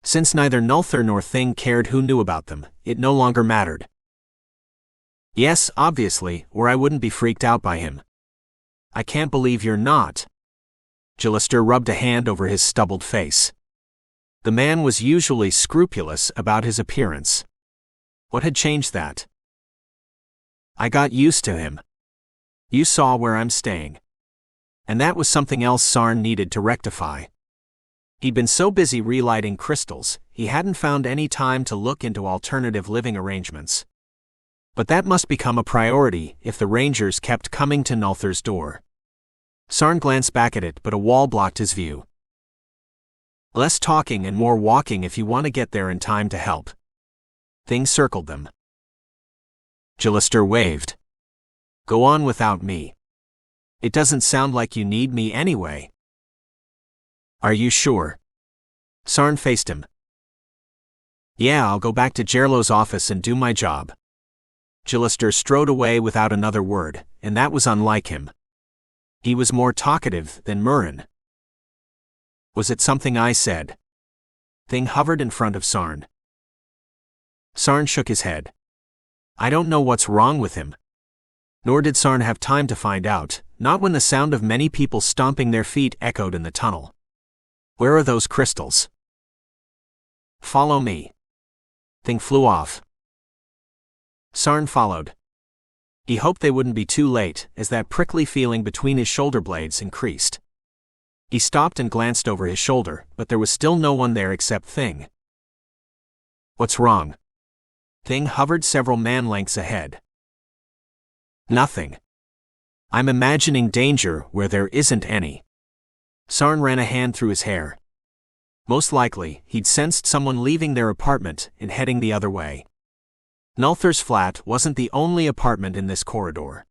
Since neither Nulthur nor Thing cared who knew about them, it no longer mattered. Yes, obviously, or I wouldn't be freaked out by him. I can't believe you're not. Gillister rubbed a hand over his stubbled face. The man was usually scrupulous about his appearance. What had changed that? I got used to him. You saw where I'm staying. And that was something else Sarn needed to rectify. He'd been so busy relighting crystals, he hadn't found any time to look into alternative living arrangements. But that must become a priority if the Rangers kept coming to Nulthur's door. Sarn glanced back at it, but a wall blocked his view. Less talking and more walking if you want to get there in time to help. Thing circled them. Gillister waved. Go on without me. It doesn't sound like you need me anyway. Are you sure? Sarn faced him. Yeah, I'll go back to Gerlo's office and do my job. Gillister strode away without another word, and that was unlike him. He was more talkative than Murren. Was it something I said? Thing hovered in front of Sarn. Sarn shook his head. I don't know what's wrong with him. Nor did Sarn have time to find out, not when the sound of many people stomping their feet echoed in the tunnel. Where are those crystals? Follow me. Thing flew off. Sarn followed. He hoped they wouldn't be too late, as that prickly feeling between his shoulder blades increased. He stopped and glanced over his shoulder, but there was still no one there except Thing. What's wrong? Thing hovered several man-lengths ahead. Nothing. I'm imagining danger where there isn't any. Sarn ran a hand through his hair. Most likely, he'd sensed someone leaving their apartment and heading the other way. Nulthur's flat wasn't the only apartment in this corridor.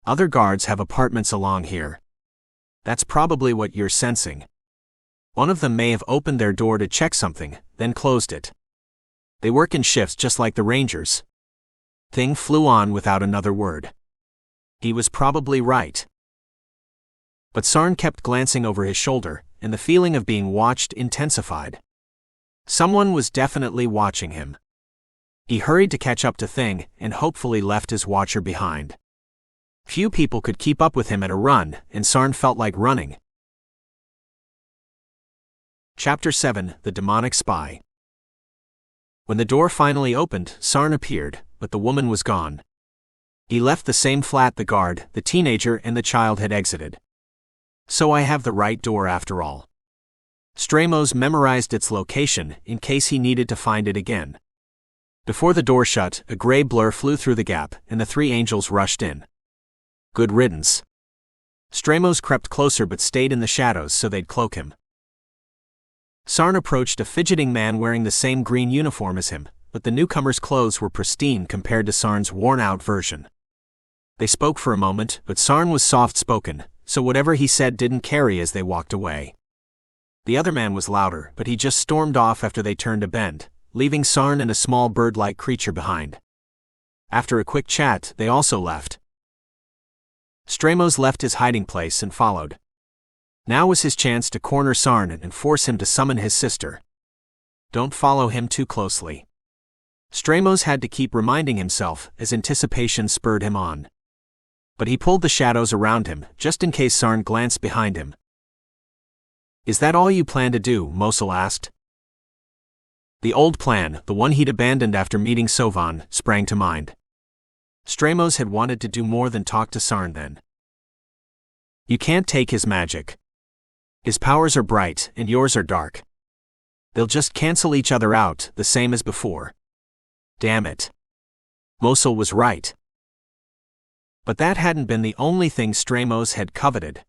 Other guards have apartments along here. That's probably what you're sensing. One of them may have opened their door to check something, then closed it. They work in shifts just like the Rangers. Thing flew on without another word. He was probably right. But Sarn kept glancing over his shoulder, and the feeling of being watched intensified. Someone was definitely watching him. He hurried to catch up to Thing and hopefully left his watcher behind. Few people could keep up with him at a run, and Sarn felt like running. Chapter 7: The Demonic Spy. When the door finally opened, Sarn appeared, but the woman was gone. He left the same flat the guard, the teenager, and the child had exited. So I have the right door after all. Stramos memorized its location in case he needed to find it again. Before the door shut, a gray blur flew through the gap, and the 3 angels rushed in. Good riddance. Stramos crept closer but stayed in the shadows so they'd cloak him. Sarn approached a fidgeting man wearing the same green uniform as him, but the newcomer's clothes were pristine compared to Sarn's worn-out version. They spoke for a moment, but Sarn was soft-spoken, so whatever he said didn't carry as they walked away. The other man was louder, but he just stormed off after they turned a bend, leaving Sarn and a small bird-like creature behind. After a quick chat, they also left. Stramos left his hiding place and followed. Now was his chance to corner Sarn and force him to summon his sister. Don't follow him too closely. Stramos had to keep reminding himself as anticipation spurred him on. But he pulled the shadows around him, just in case Sarn glanced behind him. Is that all you plan to do? Mosul asked. The old plan, the one he'd abandoned after meeting Sovan, sprang to mind. Stramos had wanted to do more than talk to Sarn then. You can't take his magic. His powers are bright, and yours are dark. They'll just cancel each other out, the same as before. Damn it. Mosul was right. But that hadn't been the only thing Stramos had coveted.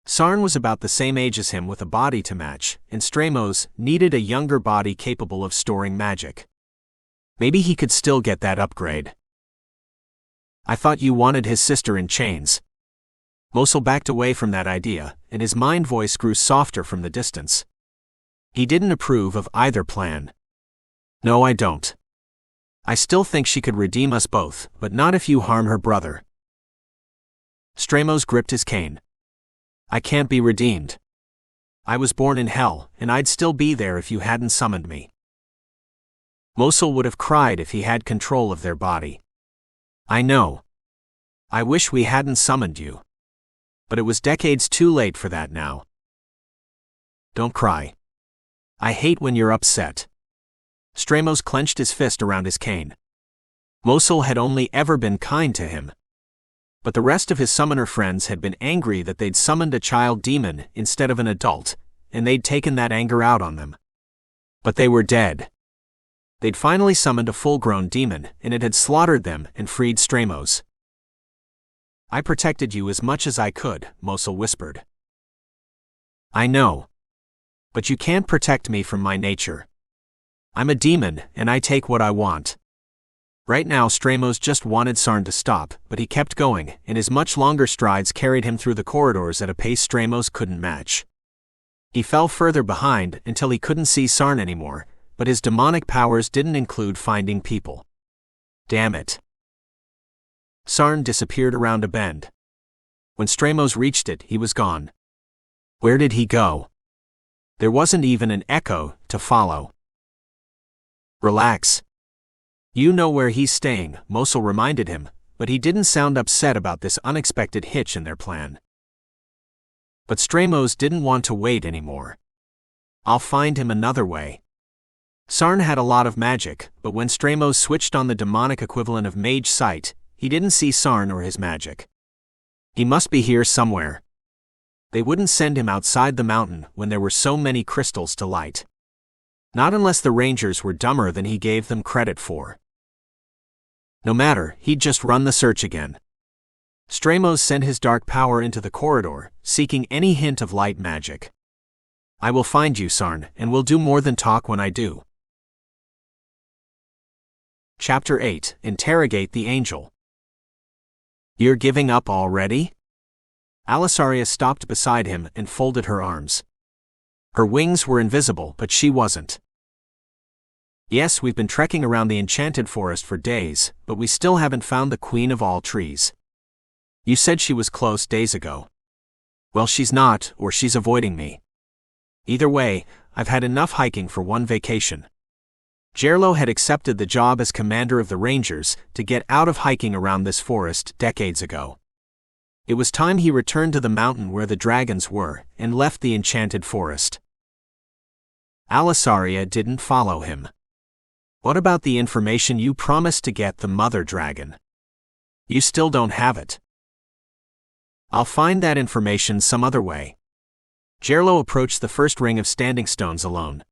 Sarn was about the same age as him with a body to match, and Stramos needed a younger body capable of storing magic. Maybe he could still get that upgrade. I thought you wanted his sister in chains. Mosul backed away from that idea, and his mind voice grew softer from the distance. He didn't approve of either plan. No, I don't. I still think she could redeem us both, but not if you harm her brother. Stramos gripped his cane. I can't be redeemed. I was born in hell, and I'd still be there if you hadn't summoned me. Mosul would have cried if he had control of their body. I know. I wish we hadn't summoned you. But it was decades too late for that now. Don't cry. I hate when you're upset. Stramos clenched his fist around his cane. Mosul had only ever been kind to him. But the rest of his summoner friends had been angry that they'd summoned a child demon instead of an adult, and they'd taken that anger out on them. But they were dead. They'd finally summoned a full-grown demon, and it had slaughtered them and freed Stramos. I protected you as much as I could, Mosul whispered. I know. But you can't protect me from my nature. I'm a demon, and I take what I want. Right now Stramos just wanted Sarn to stop, but he kept going, and his much longer strides carried him through the corridors at a pace Stramos couldn't match. He fell further behind until he couldn't see Sarn anymore, but his demonic powers didn't include finding people. Damn it. Sarn disappeared around a bend. When Stramos reached it, he was gone. Where did he go? There wasn't even an echo to follow. Relax. You know where he's staying, Mosul reminded him, but he didn't sound upset about this unexpected hitch in their plan. But Stramos didn't want to wait anymore. I'll find him another way. Sarn had a lot of magic, but when Stramos switched on the demonic equivalent of mage sight, he didn't see Sarn or his magic. He must be here somewhere. They wouldn't send him outside the mountain when there were so many crystals to light. Not unless the Rangers were dumber than he gave them credit for. No matter, he'd just run the search again. Stramos sent his dark power into the corridor, seeking any hint of light magic. I will find you, Sarn, and we'll do more than talk when I do. Chapter 8, Interrogate the Angel. You're giving up already? Alisaria stopped beside him and folded her arms. Her wings were invisible, but she wasn't. Yes, we've been trekking around the enchanted forest for days, but we still haven't found the queen of all trees. You said she was close days ago. Well, she's not, or she's avoiding me. Either way, I've had enough hiking for one vacation. Gerlo had accepted the job as commander of the Rangers to get out of hiking around this forest decades ago. It was time he returned to the mountain where the dragons were and left the enchanted forest. Alisaria didn't follow him. What about the information you promised to get the mother dragon? You still don't have it. I'll find that information some other way. Gerlo approached the first ring of standing stones alone.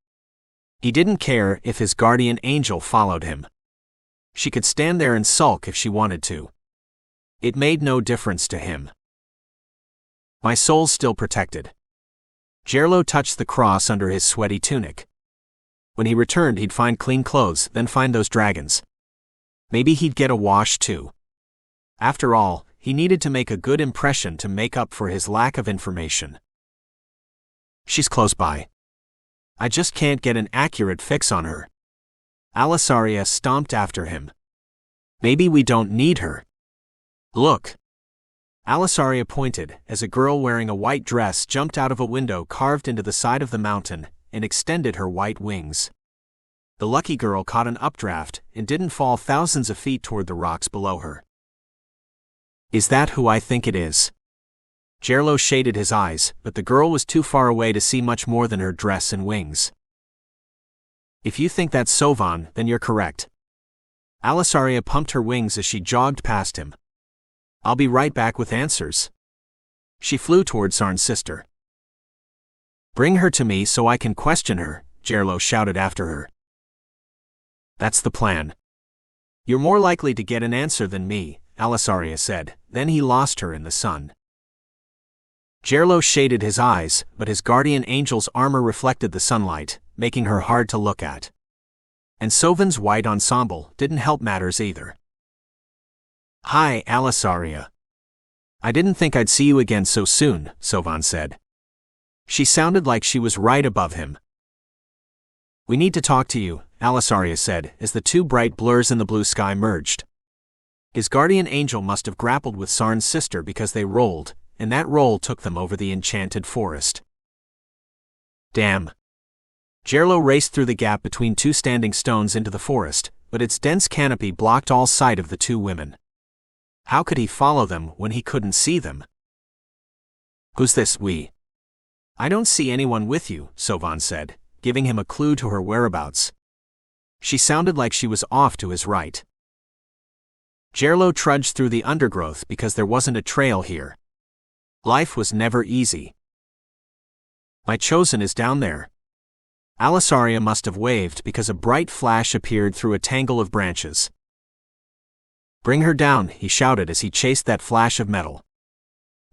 He didn't care if his guardian angel followed him. She could stand there and sulk if she wanted to. It made no difference to him. My soul's still protected. Gerlo touched the cross under his sweaty tunic. When he returned, he'd find clean clothes, then find those dragons. Maybe he'd get a wash too. After all, he needed to make a good impression to make up for his lack of information. She's close by. I just can't get an accurate fix on her. Alisaria stomped after him. Maybe we don't need her. Look. Alisaria pointed as a girl wearing a white dress jumped out of a window carved into the side of the mountain and extended her white wings. The lucky girl caught an updraft and didn't fall thousands of feet toward the rocks below her. Is that who I think it is? Gerlo shaded his eyes, but the girl was too far away to see much more than her dress and wings. If you think that's Sovan, then you're correct. Alisaria pumped her wings as she jogged past him. I'll be right back with answers. She flew toward Sarn's sister. "Bring her to me so I can question her," Gerlo shouted after her. "That's the plan." "You're more likely to get an answer than me," Alisaria said. Then he lost her in the sun. Gerlo shaded his eyes, but his guardian angel's armor reflected the sunlight, making her hard to look at. And Sovan's white ensemble didn't help matters either. "Hi, Alisaria. I didn't think I'd see you again so soon," Sovan said. She sounded like she was right above him. "We need to talk to you," Alisaria said, as the two bright blurs in the blue sky merged. His guardian angel must have grappled with Sarn's sister because they rolled, and that roll took them over the enchanted forest. Damn. Gerlo raced through the gap between two standing stones into the forest, but its dense canopy blocked all sight of the two women. How could he follow them when he couldn't see them? "Who's this we?" "I don't see anyone with you," Sovan said, giving him a clue to her whereabouts. She sounded like she was off to his right. Gerlo trudged through the undergrowth because there wasn't a trail here. Life was never easy. "My chosen is down there." Alisaria must have waved because a bright flash appeared through a tangle of branches. "Bring her down," he shouted as he chased that flash of metal.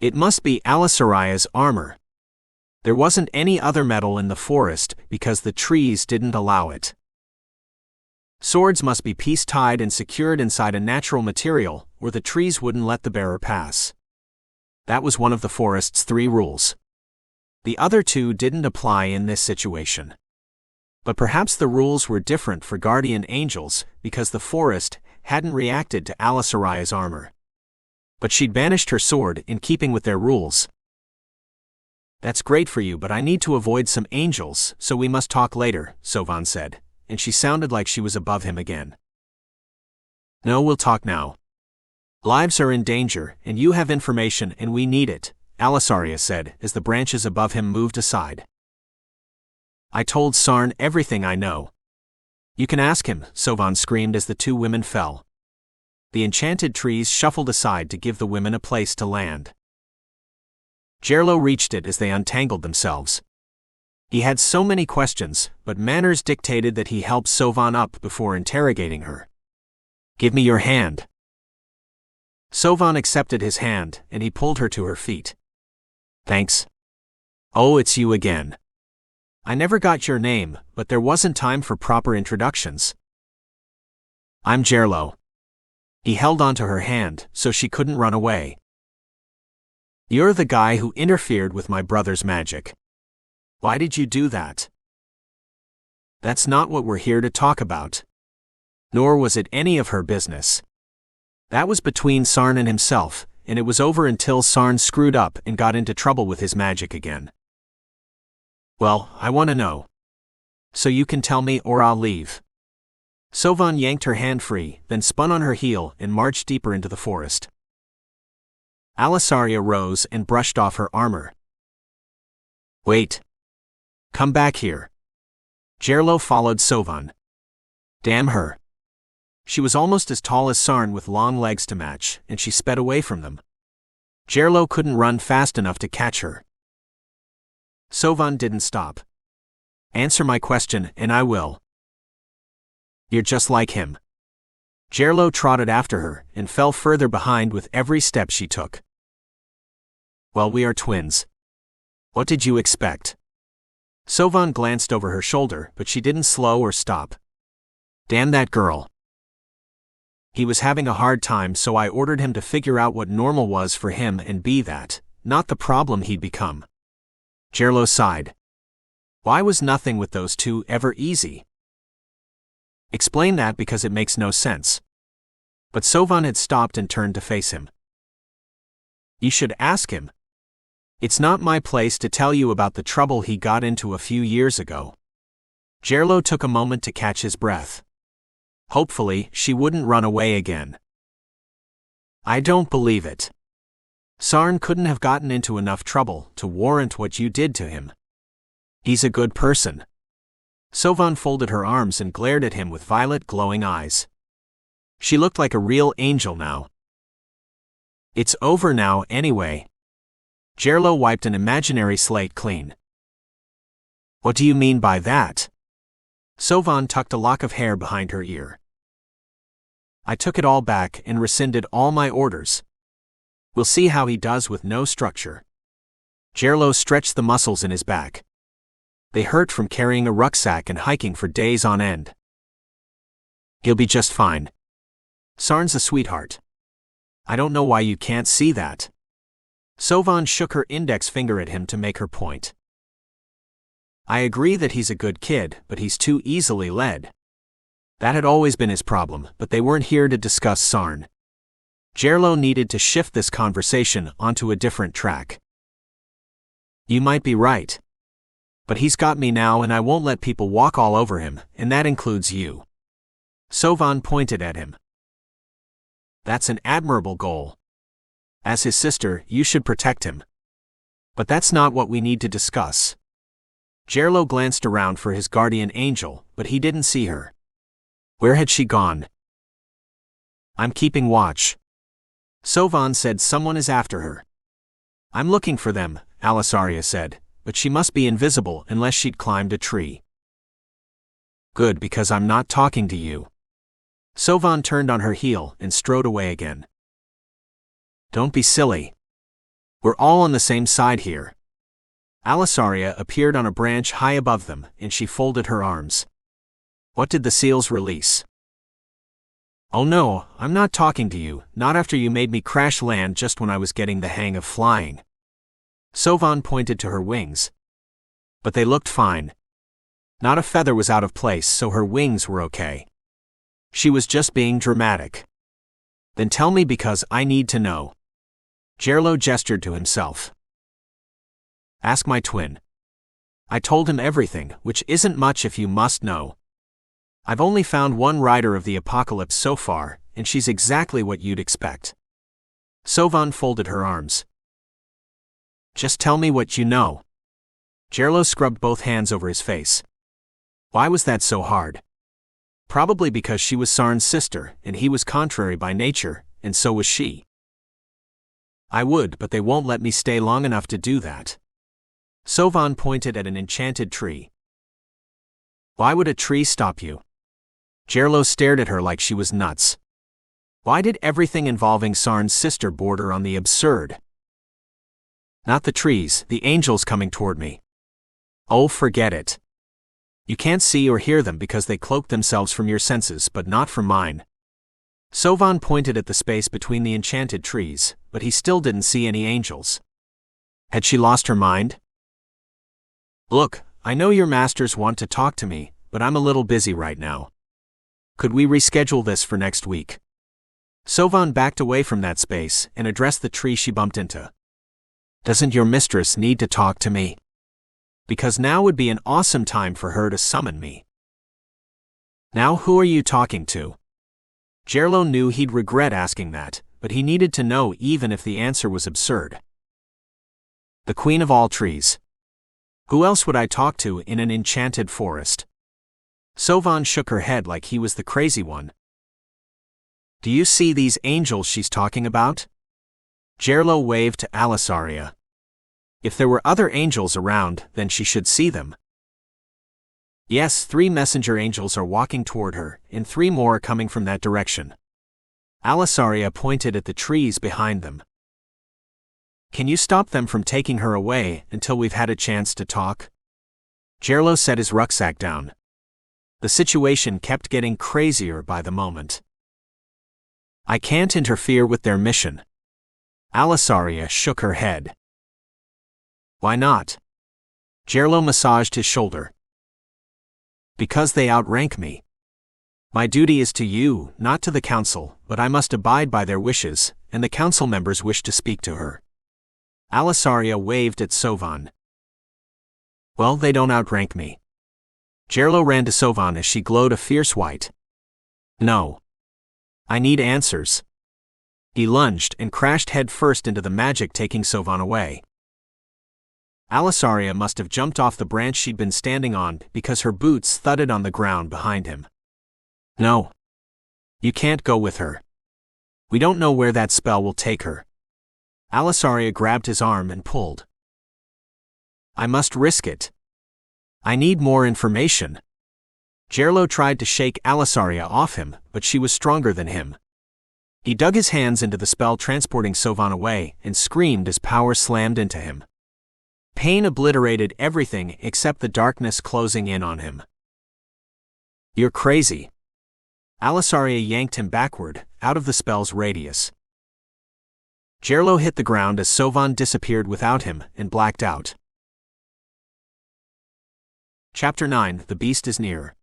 It must be Alisaria's armor. There wasn't any other metal in the forest because the trees didn't allow it. Swords must be piece-tied and secured inside a natural material, or the trees wouldn't let the bearer pass. That was one of the forest's 3 rules. The other 2 didn't apply in this situation. But perhaps the rules were different for guardian angels because the forest hadn't reacted to Alisaria's armor. But she'd banished her sword in keeping with their rules. "That's great for you, but I need to avoid some angels, so we must talk later," Sovan said, and she sounded like she was above him again. "No, we'll talk now. Lives are in danger, and you have information and we need it," Alisaria said as the branches above him moved aside. "I told Sarn everything I know." "You can ask him," Sovan screamed as the 2 women fell. The enchanted trees shuffled aside to give the women a place to land. Gerlo reached it as they untangled themselves. He had so many questions, but manners dictated that he help Sovan up before interrogating her. "Give me your hand." Sovan accepted his hand, and he pulled her to her feet. "Thanks." "Oh, it's you again. I never got your name, but there wasn't time for proper introductions." "I'm Gerlo." He held onto her hand so she couldn't run away. "You're the guy who interfered with my brother's magic. Why did you do that?" "That's not what we're here to talk about." Nor was it any of her business. That was between Sarn and himself, and it was over until Sarn screwed up and got into trouble with his magic again. "Well, I want to know. So you can tell me or I'll leave." Sovan yanked her hand free, then spun on her heel and marched deeper into the forest. Alisaria rose and brushed off her armor. "Wait. Come back here." Gerlo followed Sovan. Damn her. She was almost as tall as Sarn with long legs to match, and she sped away from them. Gerlo couldn't run fast enough to catch her. Sovan didn't stop. "Answer my question, and I will." "You're just like him." Gerlo trotted after her and fell further behind with every step she took. "Well, we are twins. What did you expect?" Sovan glanced over her shoulder, but she didn't slow or stop. "Damn that girl." He was having a hard time, so I ordered him to figure out what normal was for him and be that, not the problem he'd become. Gerlo sighed. Why was nothing with those 2 ever easy? Explain that because it makes no sense. But Sovan had stopped and turned to face him. You should ask him. It's not my place to tell you about the trouble he got into a few years ago. Gerlo took a moment to catch his breath. Hopefully, she wouldn't run away again. I don't believe it. Sarn couldn't have gotten into enough trouble to warrant what you did to him. He's a good person. Sovan folded her arms and glared at him with violet glowing eyes. She looked like a real angel now. It's over now anyway. Gerlo wiped an imaginary slate clean. What do you mean by that? Sovan tucked a lock of hair behind her ear. I took it all back and rescinded all my orders. We'll see how he does with no structure. Gerlo stretched the muscles in his back. They hurt from carrying a rucksack and hiking for days on end. He'll be just fine. Sarn's a sweetheart. I don't know why you can't see that. Sovan shook her index finger at him to make her point. I agree that he's a good kid, but he's too easily led. That had always been his problem, but they weren't here to discuss Sarn. Gerlo needed to shift this conversation onto a different track. You might be right. But he's got me now and I won't let people walk all over him, and that includes you. Sovan pointed at him. That's an admirable goal. As his sister, you should protect him. But that's not what we need to discuss. Gerlo glanced around for his guardian angel, but he didn't see her. Where had she gone? I'm keeping watch. Sovan said someone is after her. I'm looking for them, Alisaria said, but she must be invisible unless she'd climbed a tree. Good, because I'm not talking to you. Sovan turned on her heel and strode away again. Don't be silly. We're all on the same side here. Alisaria appeared on a branch high above them, and she folded her arms. What did the seals release? Oh no, I'm not talking to you, not after you made me crash land just when I was getting the hang of flying. Sovan pointed to her wings. But they looked fine. Not a feather was out of place, so her wings were okay. She was just being dramatic. Then tell me because I need to know. Gerlo gestured to himself. Ask my twin. I told him everything, which isn't much if you must know. I've only found one rider of the apocalypse so far, and she's exactly what you'd expect. Sovan folded her arms. Just tell me what you know. Gerlo scrubbed both hands over his face. Why was that so hard? Probably because she was Sarn's sister, and he was contrary by nature, and so was she. I would, but they won't let me stay long enough to do that. Sovan pointed at an enchanted tree. Why would a tree stop you? Gerlo stared at her like she was nuts. Why did everything involving Sarn's sister border on the absurd? Not the trees, the angels coming toward me. Oh, forget it. You can't see or hear them because they cloak themselves from your senses, but not from mine. Sovan pointed at the space between the enchanted trees, but he still didn't see any angels. Had she lost her mind? Look, I know your masters want to talk to me, but I'm a little busy right now. Could we reschedule this for next week? Sovan backed away from that space and addressed the tree she bumped into. Doesn't your mistress need to talk to me? Because now would be an awesome time for her to summon me. Now who are you talking to? Gerlo knew he'd regret asking that, but he needed to know even if the answer was absurd. The queen of all trees. Who else would I talk to in an enchanted forest? Sovan shook her head like he was the crazy one. Do you see these angels she's talking about? Gerlo waved to Alisaria. If there were other angels around, then she should see them. Yes, 3 messenger angels are walking toward her, and 3 more are coming from that direction. Alisaria pointed at the trees behind them. Can you stop them from taking her away until we've had a chance to talk? Gerlo set his rucksack down. The situation kept getting crazier by the moment. I can't interfere with their mission. Alisaria shook her head. Why not? Gerlo massaged his shoulder. Because they outrank me. My duty is to you, not to the council, but I must abide by their wishes, and the council members wish to speak to her. Alisaria waved at Sovan. Well, they don't outrank me. Gerlo ran to Sovan as she glowed a fierce white. No. I need answers. He lunged and crashed headfirst into the magic, taking Sovan away. Alisaria must have jumped off the branch she'd been standing on because her boots thudded on the ground behind him. No. You can't go with her. We don't know where that spell will take her. Alisaria grabbed his arm and pulled. I must risk it. I need more information. Gerlo tried to shake Alisaria off him, but she was stronger than him. He dug his hands into the spell transporting Sovan away and screamed as power slammed into him. Pain obliterated everything except the darkness closing in on him. You're crazy. Alisaria yanked him backward, out of the spell's radius. Gerlo hit the ground as Sovan disappeared without him and blacked out. Chapter 9: The Beast is Near.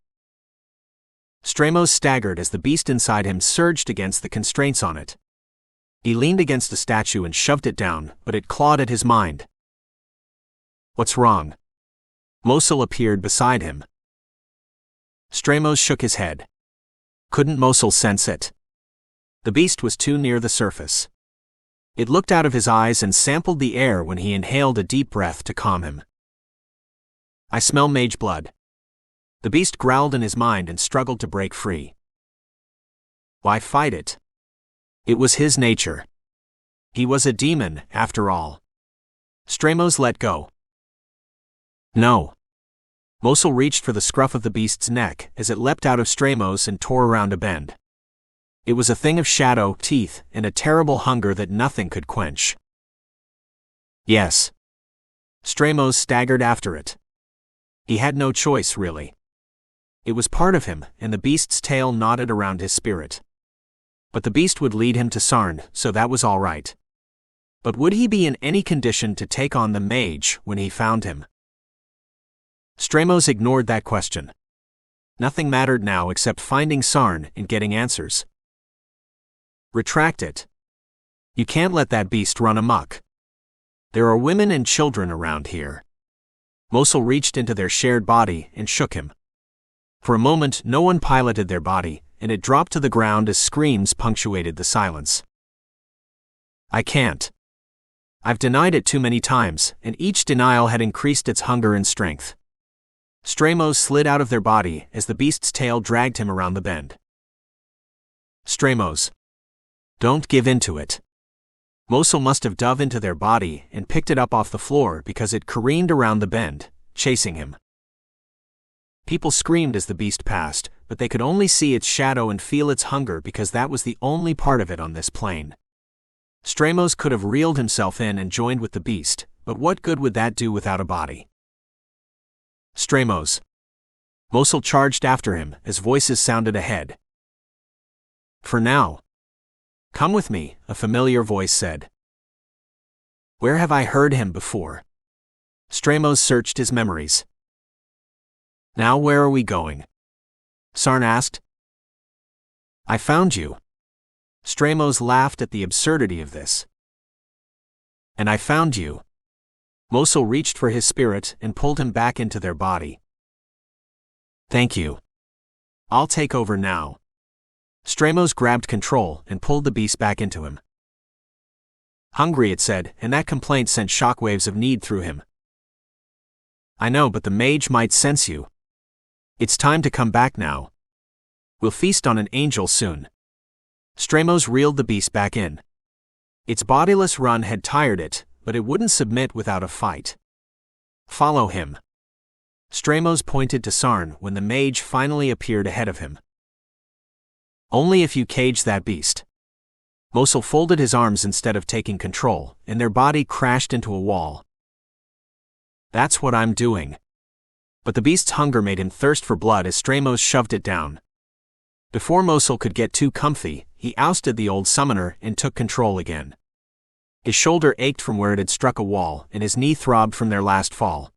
Stramos staggered as the beast inside him surged against the constraints on it. He leaned against a statue and shoved it down, but it clawed at his mind. What's wrong? Mosul appeared beside him. Stramos shook his head. Couldn't Mosul sense it? The beast was too near the surface. It looked out of his eyes and sampled the air when he inhaled a deep breath to calm him. I smell mage blood. The beast growled in his mind and struggled to break free. Why fight it? It was his nature. He was a demon, after all. Stramos let go. No. Mosul reached for the scruff of the beast's neck as it leapt out of Stramos and tore around a bend. It was a thing of shadow, teeth, and a terrible hunger that nothing could quench. Yes. Stramos staggered after it. He had no choice, really. It was part of him, and the beast's tail knotted around his spirit. But the beast would lead him to Sarn, so that was all right. But would he be in any condition to take on the mage when he found him? Stramos ignored that question. Nothing mattered now except finding Sarn and getting answers. Retract it. You can't let that beast run amok. There are women and children around here. Mosul reached into their shared body and shook him. For a moment, no one piloted their body, and it dropped to the ground as screams punctuated the silence. I can't. I've denied it too many times, and each denial had increased its hunger and strength. Stramos slid out of their body as the beast's tail dragged him around the bend. Stramos. Don't give in to it. Mosul must have dove into their body and picked it up off the floor because it careened around the bend, chasing him. People screamed as the beast passed, but they could only see its shadow and feel its hunger because that was the only part of it on this plane. Stramos could have reeled himself in and joined with the beast, but what good would that do without a body? Stramos. Mosul charged after him as voices sounded ahead. For now. Come with me, a familiar voice said. Where have I heard him before? Stramos searched his memories. Now where are we going? Sarn asked. I found you. Stramos laughed at the absurdity of this. And I found you. Mosul reached for his spirit and pulled him back into their body. Thank you. I'll take over now. Stramos grabbed control and pulled the beast back into him. Hungry, it said, and that complaint sent shockwaves of need through him. I know, but the mage might sense you. It's time to come back now. We'll feast on an angel soon. Stramos reeled the beast back in. Its bodiless run had tired it, but it wouldn't submit without a fight. Follow him. Stramos pointed to Sarn when the mage finally appeared ahead of him. Only if you cage that beast. Mosul folded his arms instead of taking control, and their body crashed into a wall. That's what I'm doing. But the beast's hunger made him thirst for blood as Stramos shoved it down. Before Mosul could get too comfy, he ousted the old summoner and took control again. His shoulder ached from where it had struck a wall, and his knee throbbed from their last fall.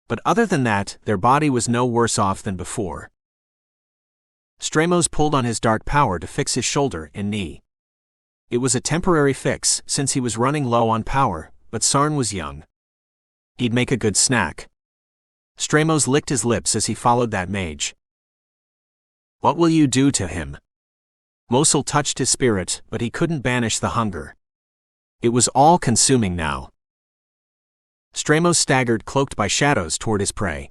But other than that, their body was no worse off than before. Stramos pulled on his dark power to fix his shoulder and knee. It was a temporary fix, since he was running low on power, but Sarn was young. He'd make a good snack. Stramos licked his lips as he followed that mage. What will you do to him? Mosul touched his spirit, but he couldn't banish the hunger. It was all-consuming now. Stramos staggered, cloaked by shadows, toward his prey.